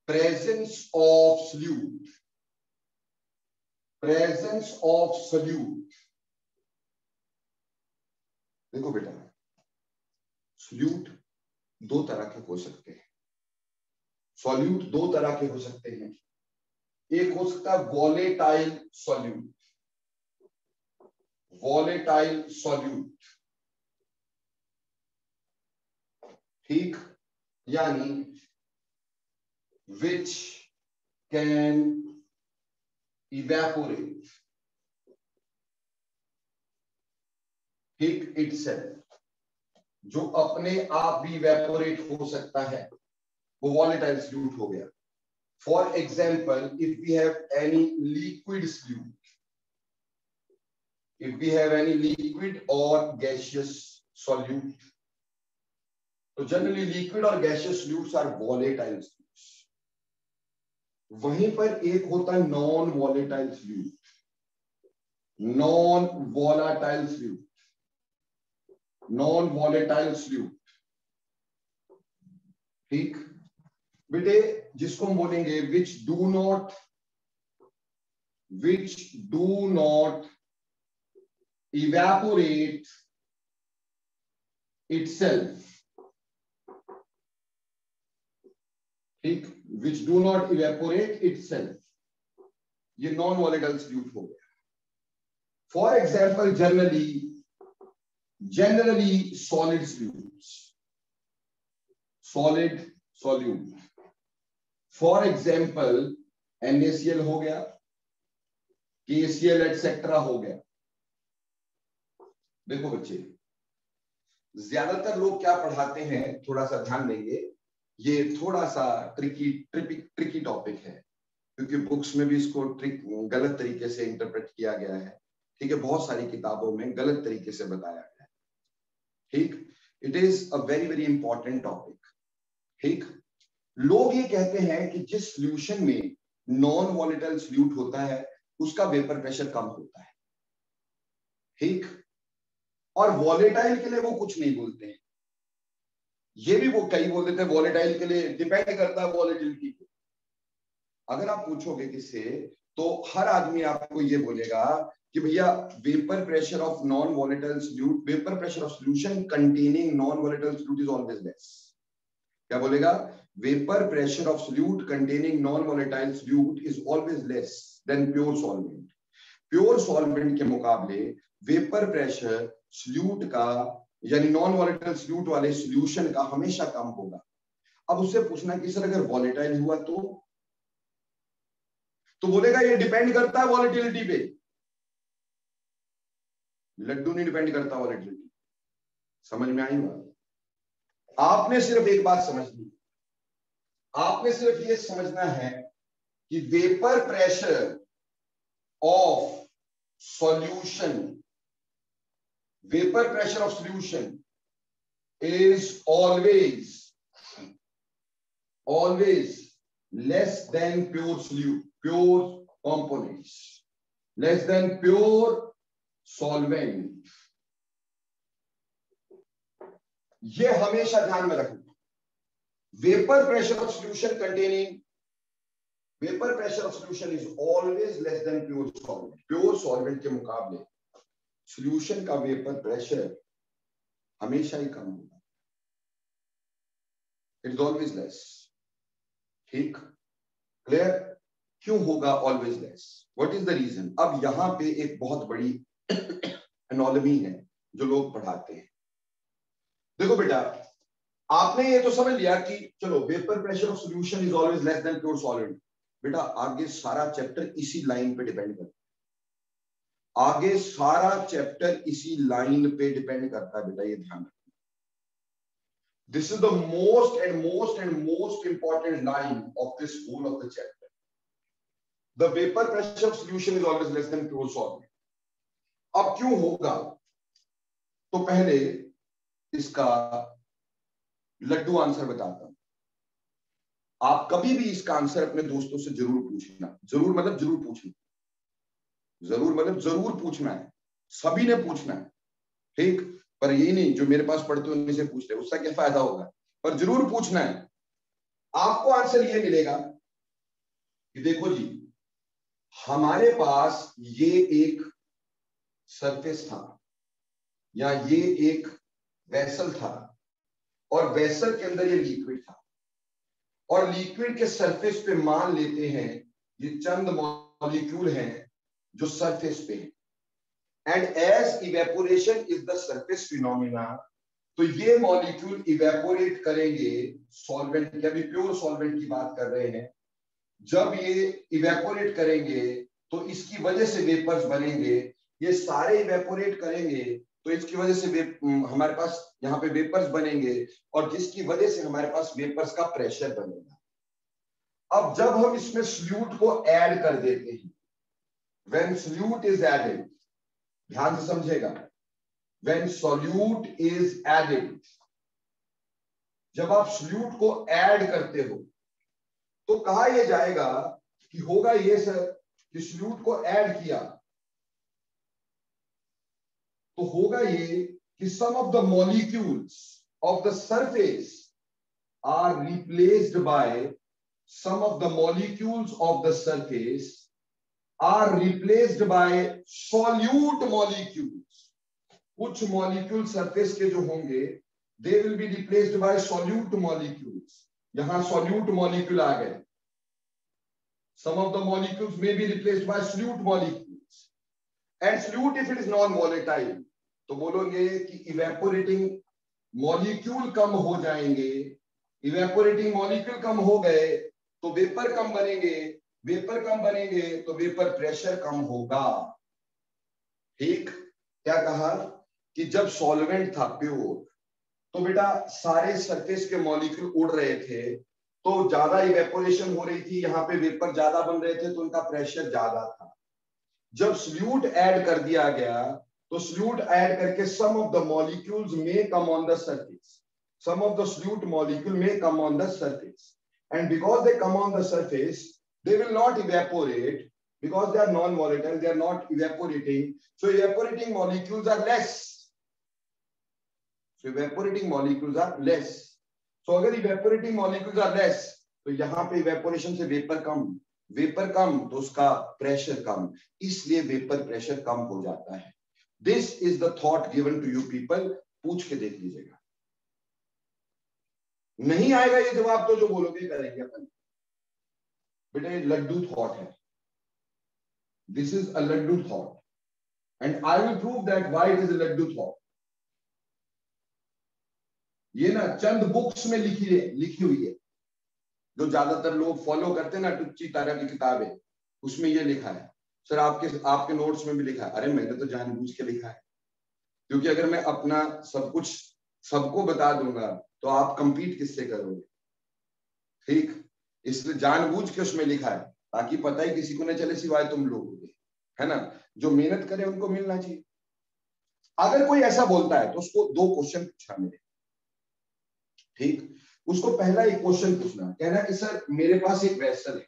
[SPEAKER 1] प्रेजेंस ऑफ सल्यूट। देखो बेटा, सल्यूट दो तरह के हो सकते हैं, सॉल्यूट दो तरह के हो सकते हैं। एक हो सकता है वॉलेटाइल सॉल्यूट, ठीक, यानी विच कैन इवेपोरेट, ठीक, इटसेल्फ, जो अपने आप भी इवेपोरेट हो सकता है, वो वॉलेटाइल सॉल्यूट हो गया। For example, if we have any liquid solute, if we have any liquid or gaseous solute, तो generally liquid और gaseous solutes are volatile solutes। वहीं पर एक होता है non volatile solute, ठीक बेटे, जिसको हम बोलेंगे which do not evaporate itself, ठीक, which do not evaporate itself, ये नॉन वॉलेटाइल सॉल्यूट हो गया। For example generally solid solute, for example NaCl हो गया, KCl एटसेट्रा हो गया। देखो बच्चे, ज्यादातर लोग क्या पढ़ाते हैं, थोड़ा सा ध्यान देंगे, ये थोड़ा सा ट्रिकी टॉपिक है, क्योंकि बुक्स में भी इसको गलत तरीके से इंटरप्रेट किया गया है, ठीक है, बहुत सारी किताबों में गलत तरीके से बताया गया है, ठीक। It is a very very important topic, ठीक। लोग ये कहते हैं कि जिस सॉल्यूशन में नॉन वॉलेटाइल सॉल्यूट होता है उसका वेपर प्रेशर कम होता है, ठीक, और वॉलेटाइल के लिए वो कुछ नहीं बोलते हैं। ये भी वो कई बोल देते हैं वॉलेटाइल के लिए डिपेंड करता है वॉलेटिलिटी पे। अगर आप पूछोगे किससे, तो हर आदमी आपको ये बोलेगा कि भैया vapour pressure of non volatile solute, vapour pressure of solution containing non volatile solute is always less. क्या बोलेगा? Vapour pressure of solute containing non volatile solute is always less than pure solvent. Pure solvent के मुकाबले वेपर प्रेशर सॉल्यूट का, यानी नॉन वॉलेटाइल सॉल्यूट वाले सॉल्यूशन का हमेशा कम होगा। अब उससे पूछना कि सर अगर वॉलेटाइल हुआ तो बोलेगा ये डिपेंड करता है वॉलेटिलिटी पे। लड्डू नहीं डिपेंड करता वॉलेटिलिटी। समझ में आई बात? आपने सिर्फ एक बात समझनी, आपने सिर्फ ये समझना है कि vapour pressure of solution, vapour pressure of solution is always less than pure solute, pure components, less than pure solvent। ये हमेशा ध्यान में रखना। Vapour pressure of solution containing, vapour pressure of solution is always less than pure solvent. Pure solvent के मुकाबले सॉल्यूशन का वेपर प्रेशर हमेशा ही कम होगा, इट इज ऑलवेज लेस। ठीक, क्लियर? क्यों होगा always less? What is the reason? अब यहां पे एक बहुत बड़ी एनोलॉजी है जो लोग पढ़ाते हैं। देखो बेटा, आपने ये तो समझ लिया कि चलो vapour pressure of solution is always less than pure solid. बेटा आगे सारा चैप्टर इसी लाइन पे डिपेंड करता है, आगे सारा चैप्टर इसी लाइन पे डिपेंड करता है। बेटा ये ध्यान रखना, this is the most important line of this whole of the chapter. The vapor pressure of solution is always less than pure solvent। अब क्यों होगा? तो पहले इसका लड्डू आंसर बताता हूं। आप कभी भी इसका आंसर अपने दोस्तों से जरूर पूछना, जरूर मतलब जरूर पूछना, जरूर मतलब जरूर पूछना है, सभी ने पूछना है, ठीक। पर ये नहीं जो मेरे पास पढ़ते हैं उन्हीं से पूछ रहे, उसका क्या फायदा होगा, पर जरूर पूछना है। आपको आंसर ये मिलेगा कि देखो जी, हमारे पास ये एक सरफेस था या ये एक वेसल था और वेसल के अंदर ये लिक्विड था और लिक्विड के सरफेस पे मान लेते हैं ये चंद मॉलिक्यूल हैं जो सरफेस पे है। And as evaporation is the surface phenomena, तो ये मॉलिक्यूल इवेपोरेट करेंगे सॉल्वेंट की, अभी प्योर सॉल्वेंट की बात कर रहे हैं। जब ये इवेपोरेट करेंगे तो इसकी वजह से वेपर्स बनेंगे, ये सारे इवेपोरेट करेंगे तो इसकी वजह से हमारे पास यहाँ पे वेपर्स बनेंगे और जिसकी वजह से हमारे पास वेपर्स का प्रेशर बनेगा। अब जब हम इसमें सॉल्यूट को ऐड कर देते हैं, व्हेन सॉल्यूट इज एडेड, ध्यान से समझेगा, व्हेन सॉल्यूट इज एडेड, जब आप सॉल्यूट को ऐड करते हो तो कहा यह जाएगा कि होगा ये सर कि सॉल्यूट को ऐड किया तो होगा ये कि some of the molecules of the surface are replaced by some of the molecules of the surface are replaced by solute molecules. कुछ मॉलिक्यूल सरफेस के जो होंगे they will be replaced by solute molecules. यहां solute molecule आ गए, some of the molecules may be replaced by solute molecules. And solute if it is non-volatile, तो बोलोगे कि evaporating molecule कम हो जाएंगे, evaporating molecule कम हो गए तो वेपर कम बनेंगे, वेपर कम बनेंगे तो वेपर प्रेशर कम होगा, ठीक। क्या कहा कि जब सॉल्वेंट था प्योर तो बेटा सारे सरफेस के मॉलिक्यूल उड़ रहे थे तो ज्यादा इवेपोरेशन हो रही थी, यहाँ पे वेपर ज्यादा बन रहे थे तो उनका प्रेशर ज्यादा था। जब सॉल्यूट ऐड कर दिया गया तो सॉल्यूट ऐड करके सम ऑफ द मॉलिक्यूल्स में come on the surface, some of the solute molecule में come on the surface, and because they come on the surface they will not evaporate because they are non-volatile, they are not evaporating, so evaporating molecules are less, so evaporating molecules are less, so अगर evaporating molecules are less तो यहाँ पे evaporation से वेपर कम, वेपर कम तो उसका प्रेशर कम, इसलिए वेपर प्रेशर कम हो जाता है। This is the thought given to you people, पूछ के देख लीजिएगा, नहीं आएगा ये जवाब तो जो बोलोगे करेंगे अपन। बेटे लड्डू थॉट है, this is a laddoo thought and I will prove that why it is a laddoo thought. ये ना चंद बुक्स में लिखी हुई है, जो ज्यादातर लोग फॉलो करते हैं ना, टुच्ची तारा की किताबें, उसमें ये लिखा है। सर आपके नोट्स में भी लिखा है, अरे मैंने तो जानबूझ के लिखा है, क्योंकि अगर मैं अपना सब कुछ सबको बता दूंगा तो आप कंपीट किससे करोगे, ठीक। इसलिए जानबूझ के उसमें लिखा है ताकि पता ही किसी को न चले सिवाय तुम लोगों, है ना। जो मेहनत करे उनको मिलना चाहिए। अगर कोई ऐसा बोलता है तो उसको 2 क्वेश्चन पूछना मेरे, ठीक। उसको पहला एक क्वेश्चन पूछना, कहना कि सर मेरे पास एक वेसल है,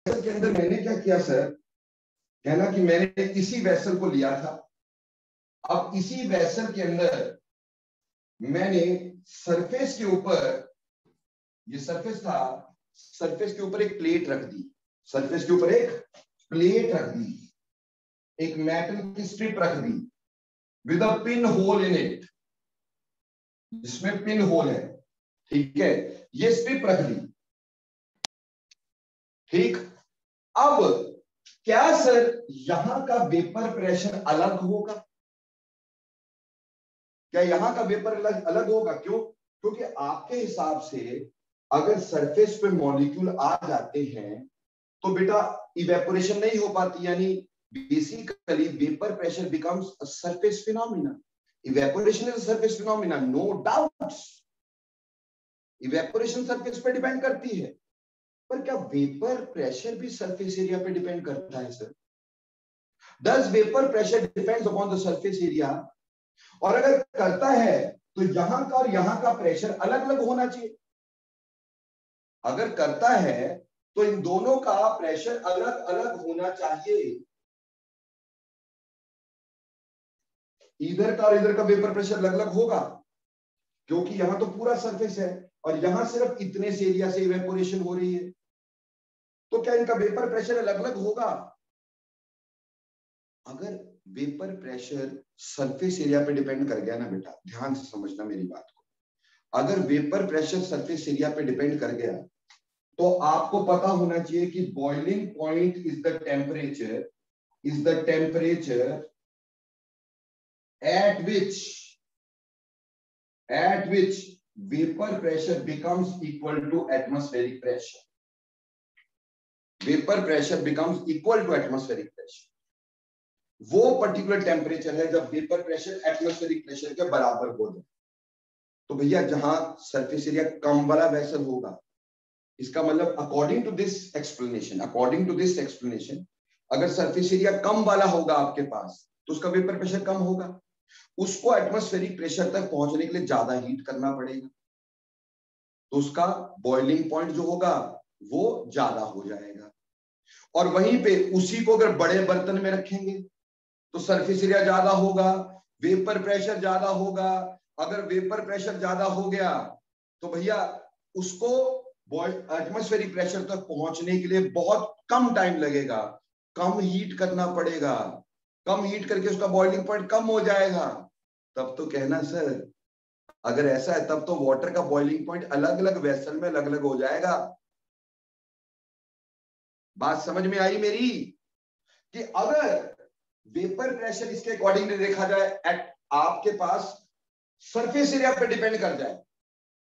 [SPEAKER 1] के अंदर मैंने क्या किया सर, कहना कि मैंने इसी वेसल को लिया था, अब इसी वेसल के अंदर मैंने सरफेस के ऊपर, ये सरफेस था, सरफेस के ऊपर एक प्लेट रख दी, सरफेस के ऊपर एक प्लेट रख दी, एक मेटल की स्ट्रिप रख दी with a pin hole in it, जिसमें पिन होल है, ठीक है, ये स्ट्रिप रख दी, ठीक। अब क्या सर यहां का वेपर प्रेशर अलग होगा, क्या यहां का वेपर अलग होगा, क्यों, क्योंकि आपके हिसाब से अगर सरफेस पे मॉलिक्यूल आ जाते हैं तो बेटा इवेपोरेशन नहीं हो पाती, यानी basically vapour pressure becomes a surface phenomena, evaporation is surface phenomena, no doubts, evaporation surface पे डिपेंड करती है, पर क्या वेपर प्रेशर भी सरफेस एरिया पे डिपेंड करता है sir? Does vapour pressure depends upon the surface area? और अगर करता है तो यहां का और यहां का प्रेशर अलग अलग होना चाहिए। अगर करता है तो इन दोनों का प्रेशर अलग अलग होना चाहिए। इधर का और इधर का वेपर प्रेशर अलग अलग होगा, क्योंकि यहां तो पूरा सरफेस है और यहां सिर्फ इतने से एरिया से इवेपोरेशन हो रही है, तो क्या इनका वेपर प्रेशर अलग अलग होगा? अगर वेपर प्रेशर सरफेस एरिया पे डिपेंड कर गया ना बेटा, ध्यान से समझना मेरी बात को, अगर वेपर प्रेशर सरफेस एरिया पे डिपेंड कर गया तो आपको पता होना चाहिए कि boiling point is the temperature at which vapor pressure becomes equal to atmospheric pressure. Vapor pressure becomes equal to atmospheric pressure. वो पर्टिकुलर टेम्परेचर है जब वेपर प्रेशर एटमॉस्फेरिक प्रेशर के बराबर हो जाए। तो भैया जहां सरफेस एरिया कम वाला वेसल होगा, इसका मतलब अकॉर्डिंग टू दिस एक्सप्लेनेशन अगर सरफेस एरिया कम वाला होगा आपके पास तो उसका वेपर प्रेशर कम होगा, उसको एटमॉस्फेरिक प्रेशर तक पहुंचने के लिए ज्यादा हीट करना पड़ेगा, तो उसका बॉइलिंग पॉइंट जो होगा वो ज्यादा हो जाएगा। और वहीं पे उसी को अगर बड़े बर्तन में रखेंगे तो सरफेस एरिया ज्यादा होगा, वेपर प्रेशर ज्यादा होगा। अगर वेपर प्रेशर ज्यादा हो गया तो भैया उसको एटमॉस्फेरिक प्रेशर तक पहुंचने के लिए बहुत कम टाइम लगेगा, कम हीट करना पड़ेगा, कम हीट करके उसका बॉइलिंग पॉइंट कम हो जाएगा। तब तो कहना सर, अगर ऐसा है तब तो वाटर का बॉइलिंग पॉइंट अलग अलग वेसल में अलग अलग हो जाएगा। बात समझ में आई मेरी? कि अगर वेपर प्रेशर इसके अकॉर्डिंगली देखा जाए एट आपके पास सरफेस एरिया पे डिपेंड कर जाए,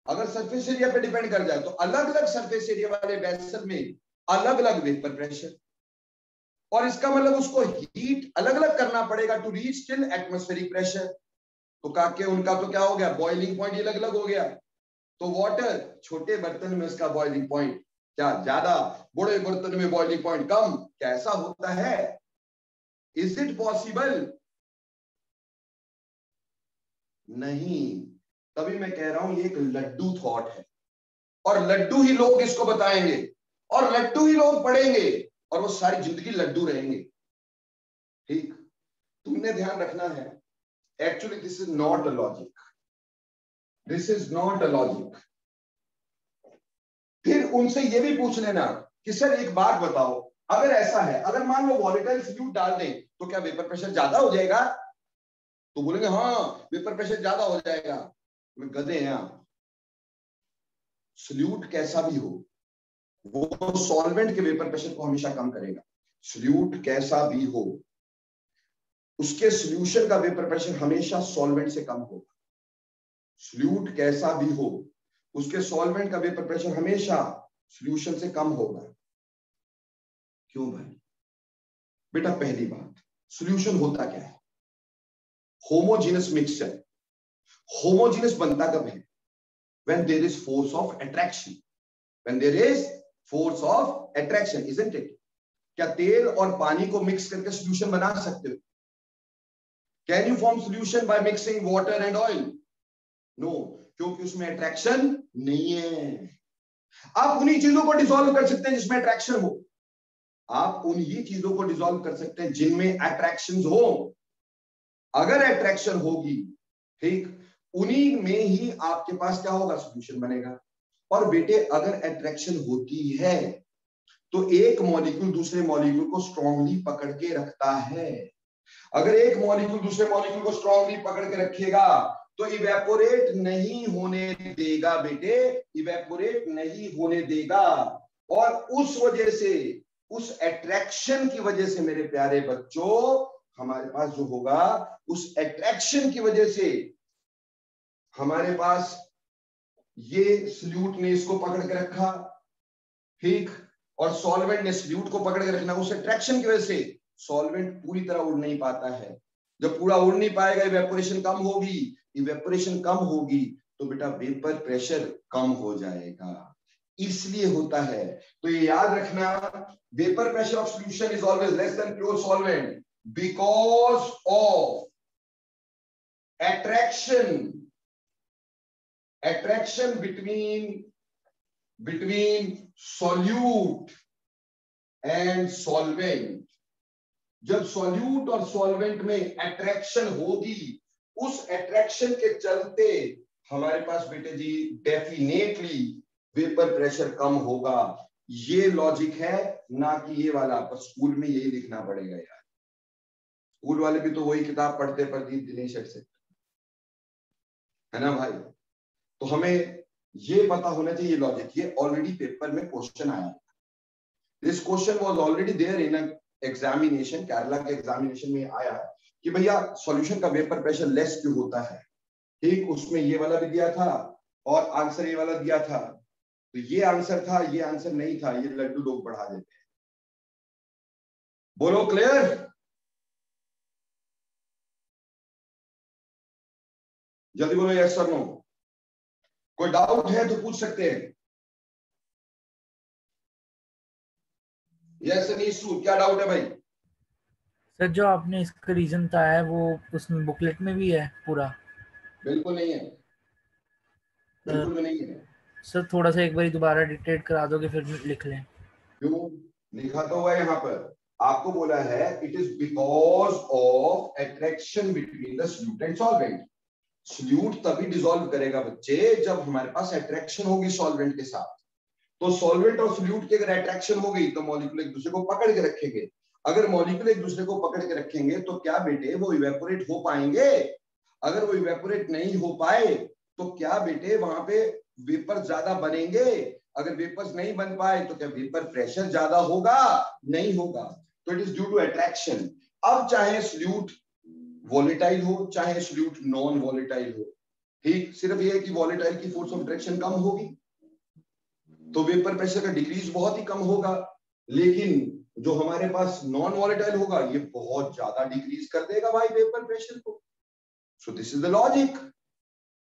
[SPEAKER 1] अगर सरफेस एरिया पे डिपेंड कर जाए तो अलग अलग सरफेस एरिया वाले वेसल में अलग अलग वेपर प्रेशर, और इसका मतलब उसको हीट अलग अलग करना पड़ेगा to reach till atmospheric pressure. तो काके उनका तो क्या हो गया, बॉइलिंग पॉइंट अलग अलग हो गया। तो वाटर छोटे बर्तन में उसका बॉइलिंग पॉइंट क्या ज्यादा, बड़े बर्तन में बॉइलिंग पॉइंट कम, क्या ऐसा होता है? Is it possible? नहीं। तभी मैं कह रहा हूं ये एक लड्डू थॉट है, और लड्डू ही लोग इसको बताएंगे और लड्डू ही लोग पढ़ेंगे और वो सारी जिंदगी लड्डू रहेंगे। ठीक, तुमने ध्यान रखना है, actually this is not a logic, this is not a logic. फिर उनसे ये भी पूछ लेना कि सर एक बात बताओ, अगर ऐसा है, अगर मान लो वॉलेटाइल सॉल्यूट डाल दें तो क्या वेपर प्रेशर ज्यादा हो जाएगा? तो बोलेंगे हाँ वेपर प्रेशर ज्यादा हो जाएगा। गधे हैं आप, सॉल्यूट कैसा भी हो वो सॉल्वेंट के वेपर प्रेशर को हमेशा कम करेगा। सॉल्यूट कैसा भी हो उसके सॉल्यूशन का वेपर प्रेशर हमेशा सॉल्वेंट से कम होगा। सॉल्यूट कैसा भी हो उसके सॉल्वेंट का वेपर प्रेशर हमेशा सॉल्यूशन से कम होगा। क्यों भाई? बेटा पहली बात, सॉल्यूशन होता क्या है? Homogeneous mixture. होमोजेनस बनता कब है? when there is force of attraction, when there is force of attraction, isn't it? क्या तेल और पानी को मिक्स करके सॉल्यूशन बना सकते हो? Can you form solution by mixing water and oil? No, क्योंकि उसमें अट्रैक्शन नहीं है। आप उन्हीं चीजों को डिसॉल्व कर सकते हैं जिसमें अट्रैक्शन हो, आप उन्हीं चीजों को डिसॉल्व कर सकते हैं जिनमें अट्रैक्शन हो। अगर अट्रैक्शन होगी, ठीक, उन्हीं में ही आपके पास क्या होगा, सॉल्यूशन बनेगा। और बेटे अगर अट्रैक्शन होती है तो एक मॉलिक्यूल दूसरे मॉलिक्यूल को स्ट्रांगली पकड़ के रखता है। अगर एक मॉलिक्यूल दूसरे मॉलिक्यूल को स्ट्रांगली पकड़ के रखेगा तो इवेपोरेट नहीं होने देगा बेटे, इवेपोरेट नहीं होने देगा। और उस वजह से, उस अट्रैक्शन की वजह से मेरे प्यारे बच्चों, हमारे पास जो होगा उस अट्रैक्शन की वजह से हमारे पास ये सॉल्यूट ने इसको पकड़ के रखा, ठीक, और सॉल्वेंट ने सॉल्यूट को पकड़ के रखना। उस अट्रैक्शन की वजह से सॉल्वेंट पूरी तरह उड़ नहीं पाता है, जब पूरा उड़ नहीं पाएगा, इवेपोरेशन कम होगी, इवेपोरेशन कम होगी तो बेटा वेपर प्रेशर कम हो जाएगा, इसलिए होता है। तो ये याद रखना, vapour pressure of solution is always less than pure solvent because of attraction between solute and solvent। जब सॉल्यूट और सॉल्वेंट में अट्रैक्शन होगी, उस अट्रैक्शन के चलते हमारे पास बेटे जी डेफिनेटली वेपर प्रेशर कम होगा। ये लॉजिक है, ना कि ये वाला। पर स्कूल में यही लिखना पड़ेगा यार, स्कूल वाले भी तो वही किताब पढ़ते प्रदीप दिनेश से, है ना भाई। तो हमें ये पता होना चाहिए लॉजिक। ये ऑलरेडी पेपर में क्वेश्चन आया, this question was already there in examination, Kerala के एग्जामिनेशन में आया कि भैया सॉल्यूशन का वेपर प्रेशर लेस क्यों होता है। ठीक, उसमें ये वाला भी दिया था और आंसर ये वाला दिया था। तो ये आंसर था, ये आंसर नहीं था, ये लड्डू लोग बढ़ा देते हैं। बोलो क्लियर? जल्दी बोलो यस और नो। कोई डाउट है तो पूछ सकते हैं। यस नीशू, क्या डाउट है भाई?
[SPEAKER 2] सर जो आपने इसका रीजन बताया है वो उसमें बुकलेट में भी है पूरा?
[SPEAKER 1] बिल्कुल नहीं है, बिल्कुल भी नहीं है
[SPEAKER 2] सर थोड़ा सा एक बार दोबारा डिक्टेट करा दोगे फिर लिख लें।
[SPEAKER 1] क्यों? लिखा तो हुआ है यहाँ पर, आपको बोला है it is because of attraction between the solute and solvent. Solute तभी डिसॉल्व करेगा बच्चे जब हमारे पास अट्रैक्शन होगी सॉल्वेंट के साथ। तो सॉल्वेंट और सॉल्यूट की अगर अट्रैक्शन हो गई तो मॉलिक्यूल एक दूसरे को पकड़ के रखेंगे। अगर मॉलिक्यूल एक दूसरे को पकड़ के रखेंगे तो क्या बेटे वो इवेपोरेट हो पाएंगे? अगर वो इवेपोरेट नहीं हो पाए तो क्या बेटे वहां पे वेपर ज्यादा बनेंगे? अगर वेपर्स नहीं बन पाए तो क्या वेपर प्रेशर ज्यादा होगा? नहीं होगा। तो it is due to attraction. अब चाहे सॉल्यूट वॉलेटाइल हो चाहे सॉल्यूट नॉन वॉलेटाइल हो, ठीक, सिर्फ ये है कि वॉलेटाइल की फोर्स ऑफ अट्रैक्शन कम होगी तो वेपर प्रेशर का डिक्रीज बहुत ही कम होगा, लेकिन जो हमारे पास नॉन वॉलेटाइल होगा ये बहुत ज्यादा डिक्रीज कर देगा भाई वेपर प्रेशर को। So this is the logic.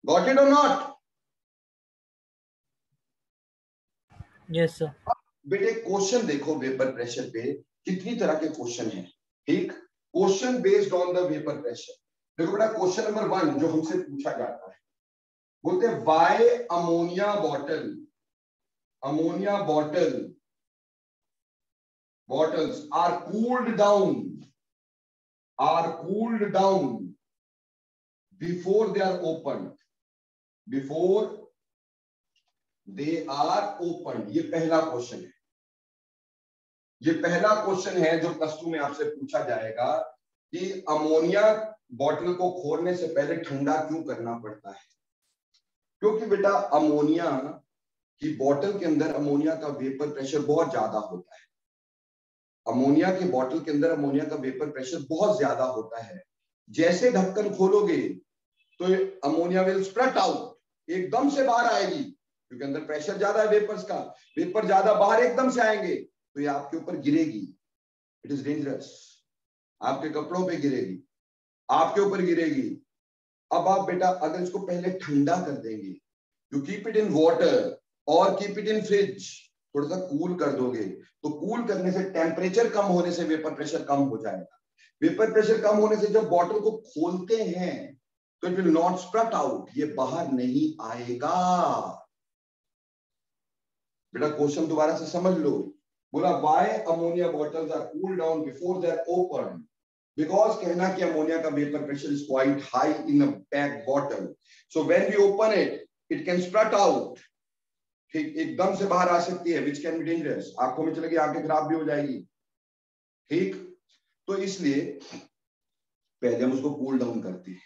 [SPEAKER 1] Got it और नॉट?
[SPEAKER 2] Yes sir.
[SPEAKER 1] बेटे क्वेश्चन देखो, वेपर प्रेशर पे कितनी तरह के क्वेश्चन हैं। ठीक, question based on the vapour pressure. देखो बेटा, क्वेश्चन नंबर 1 जो हमसे पूछा जाता है, बोलते हैं why ammonia bottles are cooled down before they are opened। ये पहला क्वेश्चन है। ये पहला क्वेश्चन है जो प्लस 2 में आपसे पूछा जाएगा कि अमोनिया बॉटल को खोलने से पहले ठंडा क्यों करना पड़ता है। क्योंकि बेटा अमोनिया की बॉटल के अंदर अमोनिया का वेपर प्रेशर बहुत ज्यादा होता है। अमोनिया के बॉटल के अंदर अमोनिया का वेपर प्रेशर बहुत ज्यादा होता है। जैसे ढक्कन खोलोगे तो अमोनिया विल स्प्रट आउट, एकदम से बाहर आएगी क्योंकि अंदर प्रेशर ज्यादा है वेपर्स का। वेपर ज्यादा बाहर एकदम से आएंगे तो ये आपके ऊपर गिरेगी। It is dangerous. आपके कपड़ों पे गिरेगी, आपके ऊपर गिरेगी। अब आप बेटा अगर इसको पहले ठंडा कर देंगे, you keep it in water और कीप इट इन फ्रिज, थोड़ा सा कूल कर दोगे तो कूल करने से टेम्परेचर कम होने से वेपर प्रेशर कम हो जाएगा। वेपर प्रेशर कम होने से जब बॉटल को खोलते हैं तो it will not spread out, ये बाहर नहीं आएगा। बेटा क्वेश्चन दोबारा से समझ लो। बोला why ammonia bottles are cooled down before they are open. Because कहना कि अमोनिया का vapour pressure is quite high in a pack bottle, so when we open it it can spurt out. ठीक, एकदम से बाहर आ सकती है, विच कैन बी डेंजरस। आंखों में चलेगी, आंखें खराब भी हो जाएगी। ठीक, तो इसलिए पहले हम उसको कूल डाउन करते हैं।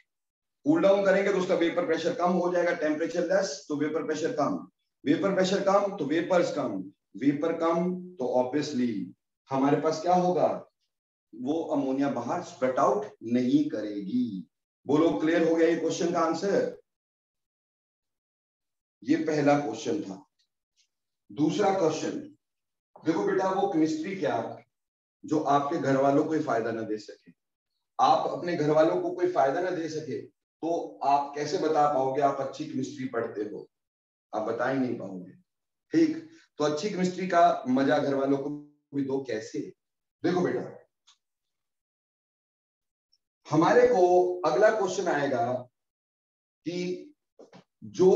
[SPEAKER 1] कूल डाउन करेंगे तो उसका वेपर प्रेशर कम हो जाएगा। टेम्परेचर लेस तो वेपर प्रेशर कम, वेपर प्रेशर कम तो वेपर्स कम, वेपर कम तो ऑब्वियसली हमारे पास क्या होगा, वो अमोनिया बाहर स्प्रेट आउट नहीं करेगी। बोलो क्लियर हो गया ये क्वेश्चन का आंसर? ये पहला क्वेश्चन था। दूसरा क्वेश्चन देखो बेटा, वो केमिस्ट्री क्या जो आपके घर वालों को फायदा ना दे सके। आप अपने घर वालों को कोई फायदा ना दे सके तो आप कैसे बता पाओगे आप अच्छी केमिस्ट्री पढ़ते हो? आप बता ही नहीं पाओगे। ठीक, तो अच्छी केमिस्ट्री का मजा घर वालों को भी दो। कैसे? देखो बेटा, हमारे को अगला क्वेश्चन आएगा कि जो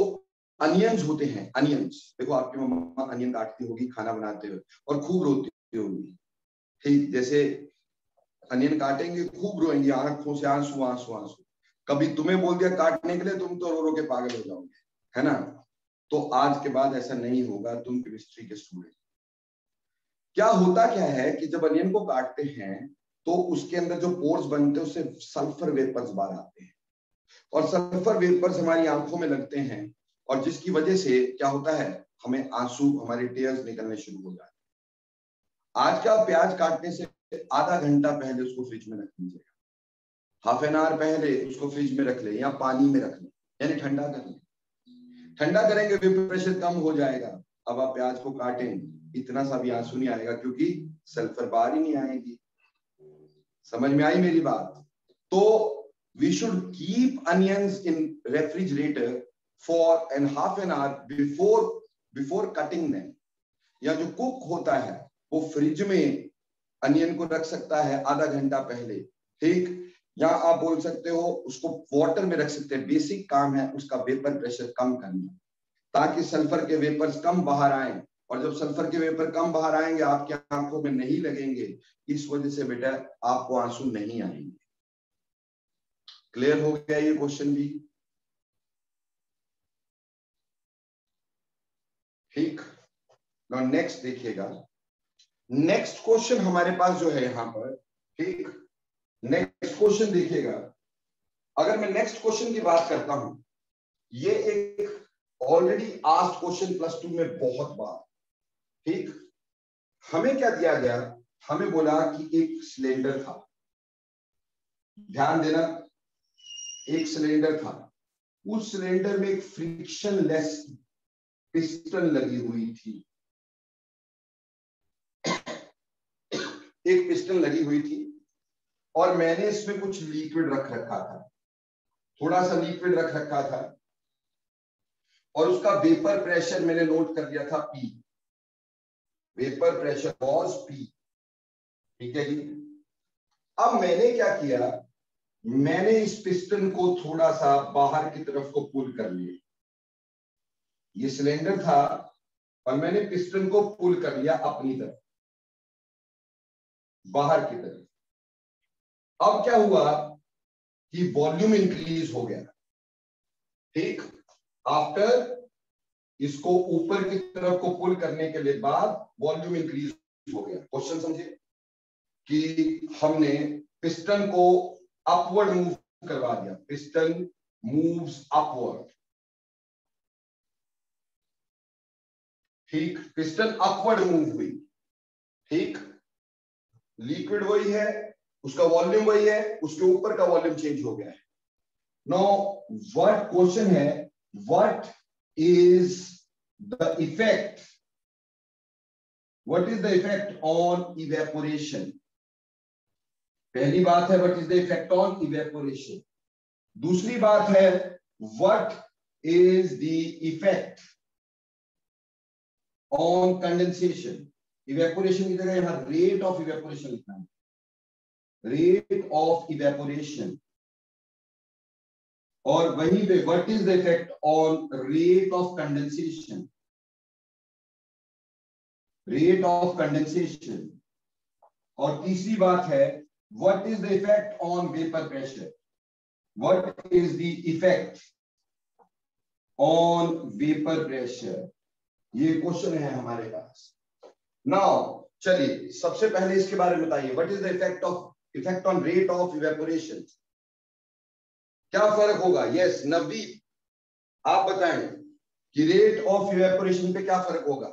[SPEAKER 1] अनियंस होते हैं, अनियंस, देखो आपकी मम्मा अनियन काटती होगी खाना बनाते हुए और खूब रोती होगी। ठीक, जैसे अनियन काटेंगे खूब रोएंगे, आंखों से आंसू आंसू आंसू। कभी तुम्हें बोल दिया काटने के लिए, तुम तो रो रो के पागल हो जाओगे, है ना? तो आज के बाद ऐसा नहीं होगा, तुम केमिस्ट्री के स्टूडेंट। क्या होता क्या है कि जब अनियन को काटते हैं तो उसके अंदर जो पोर्स बनते हैं उससे सल्फर वेपर्स बाहर आते हैं और सल्फर वेपर्स हमारी आंखों में लगते हैं और जिसकी वजह से क्या होता है, हमें आंसू, हमारे टीयर्स निकलने शुरू हो जाते हैं। आज का प्याज काटने से आधा घंटा पहले उसको फ्रिज में रख लीजिएगा, हाफ एन आवर पहले उसको फ्रिज में रख ले या पानी में रख ले, यानी ठंडा कर ले। ठंडा करेंगे वेपर प्रेशर कम हो जाएगा। अब आप प्याज को काटें, इतना सा भी आंसू नहीं आएगा क्योंकि सल्फर बाहर ही नहीं आएगी। समझ में आई मेरी बात? तो we should keep onions in refrigerator for an half an hour before cutting them. या जो कुक होता है वो फ्रिज में अनियन को रख सकता है आधा घंटा पहले। ठीक, या आप बोल सकते हो उसको वाटर में रख सकते हैं। बेसिक काम है उसका वेपर प्रेशर कम करना, ताकि सल्फर के वेपर्स कम बाहर आए। और जब सल्फर के वेपर कम बाहर आएंगे आपकी आंखों में नहीं लगेंगे, इस वजह से बेटा आपको आंसू नहीं आएंगे। क्लियर हो गया ये क्वेश्चन भी? ठीक, नाउ नेक्स्ट देखिएगा। नेक्स्ट क्वेश्चन हमारे पास जो है यहां पर, ठीक, नेक्स्ट क्वेश्चन देखिएगा। अगर मैं नेक्स्ट क्वेश्चन की बात करता हूं, ये एक ऑलरेडी आस्क्ड क्वेश्चन प्लस 2 में बहुत बार। ठीक, हमें क्या दिया गया, हमें बोला कि एक सिलेंडर था, ध्यान देना, एक सिलेंडर था, उस सिलेंडर में एक फ्रिक्शनलेस पिस्टन लगी हुई थी, एक पिस्टन लगी हुई थी और मैंने इसमें कुछ लिक्विड रख रखा था, थोड़ा सा लिक्विड रख रखा था और उसका वेपर प्रेशर मैंने नोट कर दिया था P, vapour pressure was P। ठीक है जी। अब मैंने क्या किया, मैंने इस पिस्टन को थोड़ा सा बाहर की तरफ को पुल कर लिया। ये सिलेंडर था और मैंने पिस्टन को पुल कर लिया अपनी तरफ, बाहर की तरफ। अब क्या हुआ कि वॉल्यूम इंक्रीज हो गया। ठीक, आफ्टर इसको ऊपर की तरफ को पुल करने के लिए बाद वॉल्यूम इंक्रीज हो गया। क्वेश्चन समझे कि हमने पिस्टन को अपवर्ड मूव करवा दिया, पिस्टन मूव्स अपवर्ड। ठीक, पिस्टन अपवर्ड मूव हुई। ठीक, लिक्विड वही है, उसका वॉल्यूम वही है, उसके ऊपर का वॉल्यूम चेंज हो गया है। नो व्हाट क्वेश्चन है, what is the effect, what is the effect on evaporation? पहली बात है what is the effect on evaporation. दूसरी बात है what is the effect on condensation. Evaporation की जगह यहां रेट ऑफ इवेपोरेशन लिखना है, रेट ऑफ इवेपोरेशन। और वहीं पे what is the effect on rate of condensation, rate of condensation. और तीसरी बात है what is the effect on vapour pressure, what is the effect on vapour pressure. ये क्वेश्चन है हमारे पास। नाउ चलिए सबसे पहले इसके बारे में बताइए, what is the effect on rate of evaporation. क्या फर्क होगा? यस नवदीप, आप बताएं कि रेट ऑफ इवेपोरेशन पे क्या फर्क होगा?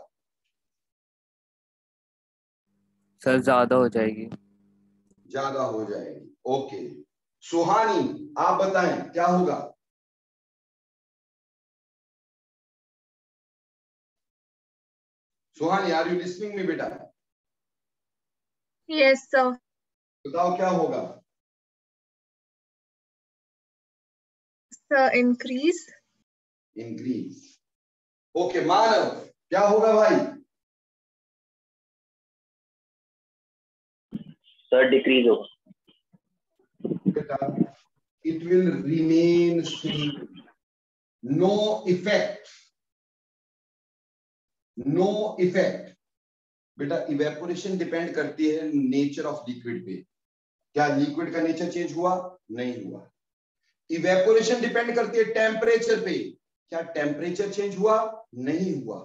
[SPEAKER 3] सर ज्यादा हो जाएगी।
[SPEAKER 1] ज्यादा हो जाएगी। ओके, सुहानी आप बताएं क्या होगा? सुहानी आर यू लिसनिंग मी बेटा?
[SPEAKER 4] Yes sir.
[SPEAKER 1] बताओ क्या होगा?
[SPEAKER 4] इंक्रीज।
[SPEAKER 1] इंक्रीज। ओके मानव, क्या होगा भाई?
[SPEAKER 5] सर डिक्रीज होगा।
[SPEAKER 1] बेटा it will remain same, no effect, no effect। बेटा इवेपोरेशन डिपेंड करती है नेचर ऑफ लिक्विड पे। क्या लिक्विड का नेचर चेंज हुआ? नहीं हुआ। इवेपोरेशन डिपेंड करती है टेम्परेचर पे। क्या टेम्परेचर चेंज हुआ? नहीं हुआ।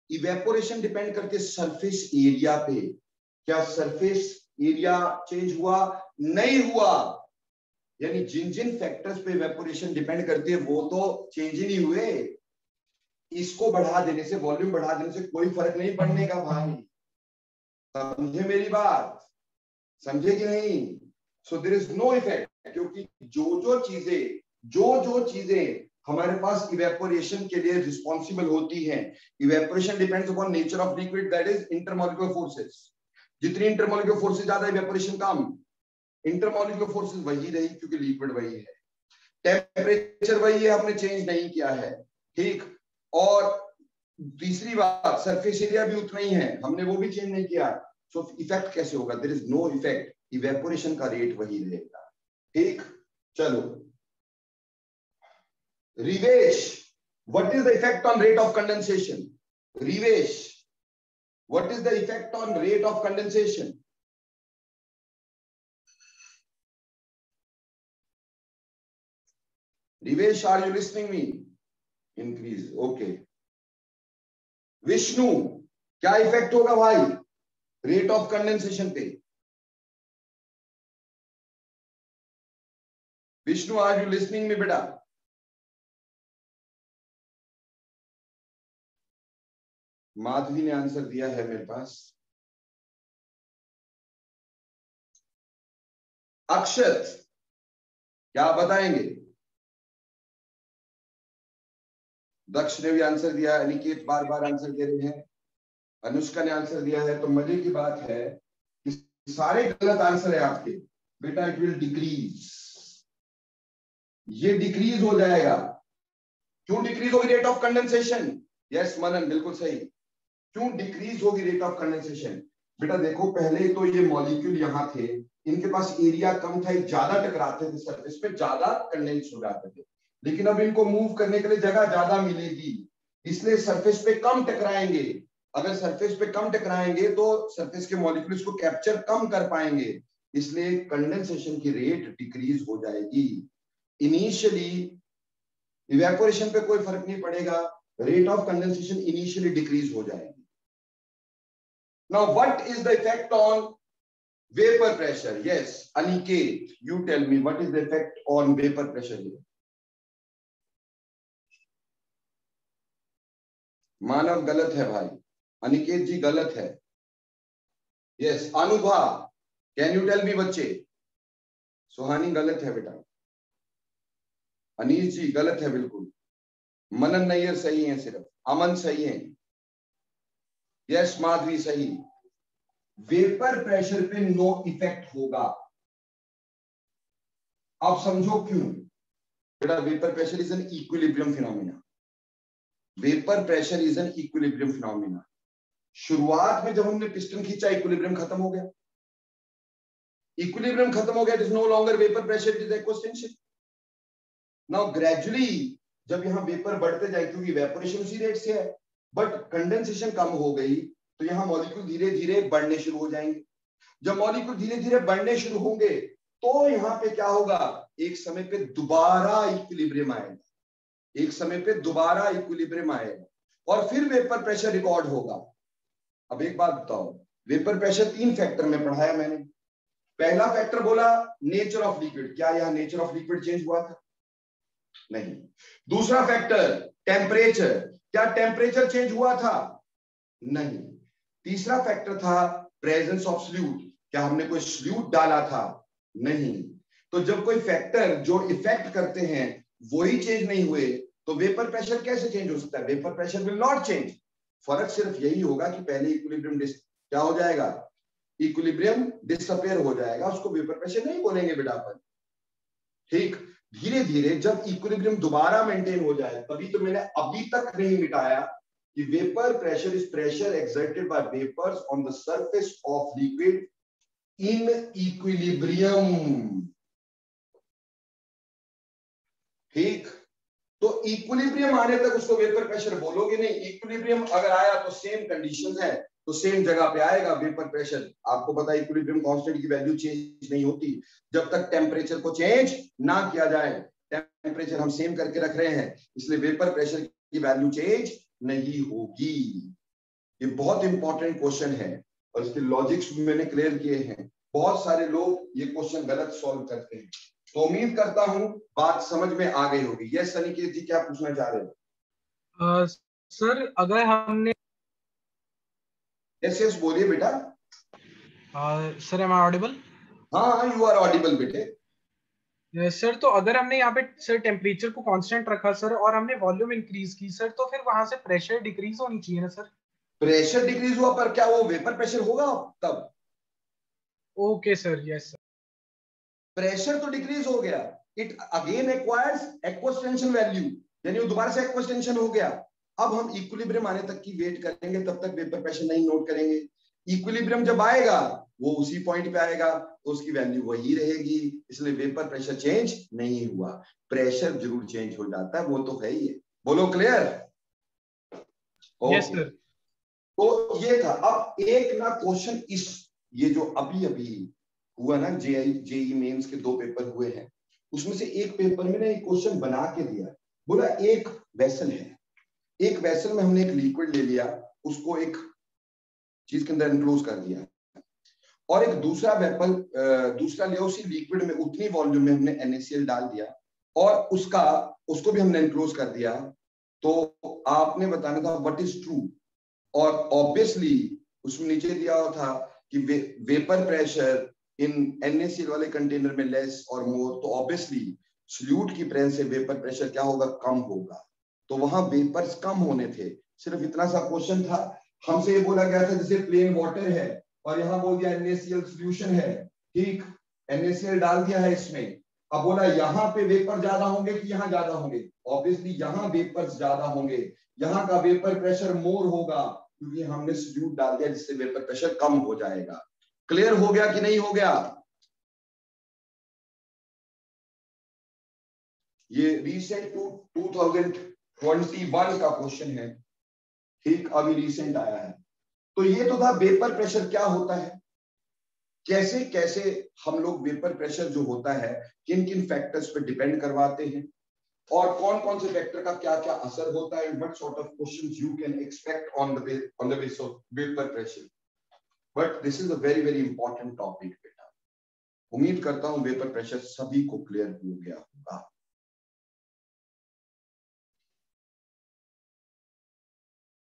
[SPEAKER 1] इवेपोरेशन डिपेंड करती है सरफेस एरिया पे। क्या सरफेस एरिया चेंज हुआ? नहीं हुआ। यानी जिन जिन फैक्टर्स पे इवेपोरेशन डिपेंड करती है वो तो चेंज ही नहीं हुए। इसको बढ़ा देने से, वॉल्यूम बढ़ा देने से कोई फर्क नहीं पड़ने का भाई। समझे मेरी बात? समझे कि नहीं? So there is no effect, क्योंकि जो जो चीजें हमारे पास इवेपोरेशन के लिए रिस्पॉन्सिबल होती हैं, evaporation depends upon nature of liquid, that is intermolecular forces. जितनी इंटरमॉलिक्यूलर फोर्सेस ज्यादा, इवेपोरेशन कम। इंटरमॉलिक्यूलर फोर्सेस वही रही क्योंकि लिक्विड वही है, टेम्परेचर वही है, हमने चेंज नहीं किया है। ठीक। और तीसरी बात, सरफेस एरिया भी उतना ही है, हमने वो भी चेंज नहीं किया। सो इफेक्ट कैसे होगा? There is no effect, evaporation का रेट वही रहेगा। ठीक। चलो Rivesh, what is the effect on rate of condensation? Rivesh, what is the effect on rate of condensation? Rivesh, are you listening me? Increase. Okay. Vishnu, क्या इफेक्ट होगा भाई रेट ऑफ कंडेंसेशन पे? Vishnu, are you listening me बेटा? माधवी ने आंसर दिया है मेरे पास। अक्षत, क्या बताएंगे? दक्ष ने भी आंसर दिया, अनिकेत बार बार आंसर दे रहे हैं, अनुष्का ने आंसर दिया है। तो मजे की बात है कि सारे गलत आंसर है आपके। बेटा इट विल डिक्रीज, ये डिक्रीज हो जाएगा। क्यों डिक्रीज होगी रेट ऑफ कंडेंसेशन? यस मनन, बिल्कुल सही। क्यों डिक्रीज होगी रेट ऑफ कंडेंसेशन? बेटा देखो, पहले तो ये मॉलिक्यूल यहां थे, इनके पास एरिया कम था, ज्यादा टकराते थे सरफेस पे, ज्यादा कंडेंस हो जाते थे। लेकिन अब इनको मूव करने के लिए जगह ज्यादा मिलेगी, इसलिए सरफेस पे कम टकराएंगे। अगर सरफेस पे कम टकराएंगे तो सरफेस के मॉलिक्यूल्स को कैप्चर कम कर पाएंगे, इसलिए कंडेंसेशन की रेट डिक्रीज हो जाएगी। इनिशियली इवेपोरेशन पे कोई फर्क नहीं पड़ेगा, rate of condensation initially decrease हो जाएगी। Now what is the effect on vapor pressure? Yes, Aniket, you tell me what is the effect on vapor pressure here? मानव गलत है भाई, अनिकेत जी गलत है। Yes Anubha, can you tell me बच्चे? सुहानी गलत है बेटा। अनीश जी गलत है बिल्कुल। मनन नैयर सही है, सिर्फ अमन सही है। यस माधवी सही। वेपर प्रेशर पे नो इफेक्ट होगा। आप समझो क्यों बेटा? Vapour pressure is an equilibrium phenomena. Vapour pressure is an equilibrium phenomena. शुरुआत में जब हमने पिस्टन खींचा, इक्विलिब्रियम खत्म हो गया। इक्विलिब्रियम खत्म हो गया, it is no longer vapour pressure, it is aqueous tension. Now gradually जब यहां वेपर बढ़ते जाए, क्योंकि इवेपोरेशन उसी रेट से है, बट कंडेंसेशन कम हो गई, तो यहां मॉलिक्यूल धीरे धीरे बढ़ने शुरू हो जाएंगे। जब मॉलिक्यूल धीरे धीरे बढ़ने शुरू होंगे तो यहां पे क्या होगा? एक समय पे दोबारा इक्विलिब्रियम आएगा, एक समय पे दोबारा इक्विलिब्रियम आएगा, और फिर वेपर प्रेशर रिकॉर्ड होगा। अब एक बात बताओ, वेपर प्रेशर 3 फैक्टर में पढ़ाया मैंने। पहला फैक्टर बोला नेचर ऑफ लिक्विड। क्या यहां नेचर ऑफ लिक्विड चेंज हुआ था? नहीं। दूसरा फैक्टर टेम्परेचर। क्या टेम्परेचर चेंज हुआ था? नहीं। तीसरा फैक्टर था प्रेजेंस ऑफ सॉल्यूट। क्या हमने कोई सॉल्यूट डाला था? नहीं। तो जब कोई फैक्टर जो इफेक्ट करते हैं वही चेंज नहीं हुए, तो वेपर प्रेशर कैसे चेंज हो सकता है? Vapour pressure will not change. फर्क सिर्फ यही होगा कि पहले इक्विलिब्रियम क्या हो जाएगा? इक्विलिब्रियम डिसअपियर हो जाएगा, उसको वेपर प्रेशर नहीं बोलेंगे बेटा अपन। ठीक। धीरे धीरे जब इक्विलिब्रियम दोबारा मेंटेन हो जाए, तभी तो मैंने अभी तक नहीं मिटाया कि vapour pressure is pressure exerted by vapours on the surface of liquid in equilibrium. ठीक, तो इक्विलिब्रियम आने तक उसको वेपर प्रेशर बोलोगे नहीं। इक्विलिब्रियम अगर आया तो सेम कंडीशंस है तो सेम जगह पे आएगा वेपर प्रेशर। आपको पता है इक्विलिब्रियम कांस्टेंट की वैल्यू चेंज नहीं होती जब तक टेम्परेचर को चेंज ना किया जाए। टेम्परेचर हम सेम करके रख रहे हैं, इसलिए वेपर प्रेशर की वैल्यू चेंज नहीं होगी। ये बहुत इंपॉर्टेंट क्वेश्चन है और इसके लॉजिक्स भी मैंने क्लियर किए हैं। बहुत सारे लोग ये क्वेश्चन गलत सॉल्व करते हैं, तो उम्मीद करता हूं बात समझ में आ गई होगी। यस अनिकेत जी, क्या पूछना चाह रहे हो?
[SPEAKER 4] सर अगर हमने
[SPEAKER 1] यस यस बोलिए बेटा।
[SPEAKER 4] Sir am I audible?
[SPEAKER 1] हाँ, यू आर ऑडिबल बेटे।
[SPEAKER 4] सर तो अगर हमने यहाँ पे सर टेम्परेचर को कांस्टेंट रखा सर और हमने वॉल्यूम इंक्रीज की सर, तो फिर वहां से प्रेशर डिक्रीज होनी चाहिए ना सर?
[SPEAKER 1] प्रेशर डिक्रीज हुआ पर क्या वो वेपर प्रेशर होगा तब?
[SPEAKER 4] Okay sir, yes sir.
[SPEAKER 1] Pressure तो डिक्रीज हो गया, it again acquires aqueous tension value, यानी वो दोबारा से एक्वस टेंशन हो गया। अब हम इक्विलिब्रियम आने तक की वेट करेंगे, तब तक वेपर प्रेशर नहीं नोट करेंगे। इक्विलिब्रियम जब आएगा वो उसी पॉइंट पे आएगा तो उसकी वैल्यू वही रहेगी, इसलिए वेपर प्रेशर चेंज नहीं हुआ। प्रेशर जरूर चेंज हो जाता है, वो तो है ही है। बोलो क्लियर?
[SPEAKER 4] Yes sir.
[SPEAKER 1] तो ये था। अब एक ना क्वेश्चन इस ये जो अभी अभी हुआ ना, जेई मेंस के 2 पेपर हुए हैं, उसमें से एक पेपर में ना एक क्वेश्चन बना के दिया, बोला एक वेसल है, एक वेसल में हमने एक लिक्विड ले लिया, उसको एक चीज के अंदर एनक्लोज कर दिया, और एक दूसरा वेपल दूसरा लिया, उसी लिक्विड में उतनी वॉल्यूम में हमने NaCl डाल दिया और उसको भी हमने एनक्लोज कर दिया। तो आपने बताना था व्हाट इज ट्रू, और ऑब्वियसली उसमें नीचे दिया हुआ था कि वेपर प्रेशर इन NaCl वाले कंटेनर में लेस और मोर, तो ऑब्वियसली सॉल्यूट की प्रेजेंस से वेपर प्रेशर क्या होगा? कम होगा। तो वहां वेपर्स कम होने थे, सिर्फ इतना सा क्वेश्चन था। हमसे ये बोला गया था जैसे प्लेन वाटर है और यहाँ बोल दिया NaCl सॉल्यूशन है, ठीक, NaCl डाल दिया है इसमें। अब बोला यहाँ पे वेपर ज्यादा होंगे कि यहाँ ज्यादा होंगे? ऑब्वियसली यहाँ वेपर्स ज्यादा होंगे, यहाँ का वेपर प्रेशर मोर होगा क्योंकि हमने सॉल्यूट डाल दिया, जिससे वेपर प्रेशर कम हो जाएगा। क्लियर हो गया कि नहीं हो गया? ये रिसेंट 2021 का क्वेश्चन है, ठीक, अभी रिसेंट आया है। तो ये तो था वेपर प्रेशर क्या होता है, कैसे कैसे हम लोग वेपर प्रेशर जो होता है किन किन फैक्टर्स पे डिपेंड करवाते हैं, और कौन कौन से फैक्टर का क्या क्या असर होता है, what sort of questions you can expect on the basis of vapour pressure. But this is a very very important topic बेटा। उम्मीद करता हूं वेपर प्रेशर सभी को क्लियर हो गया होगा।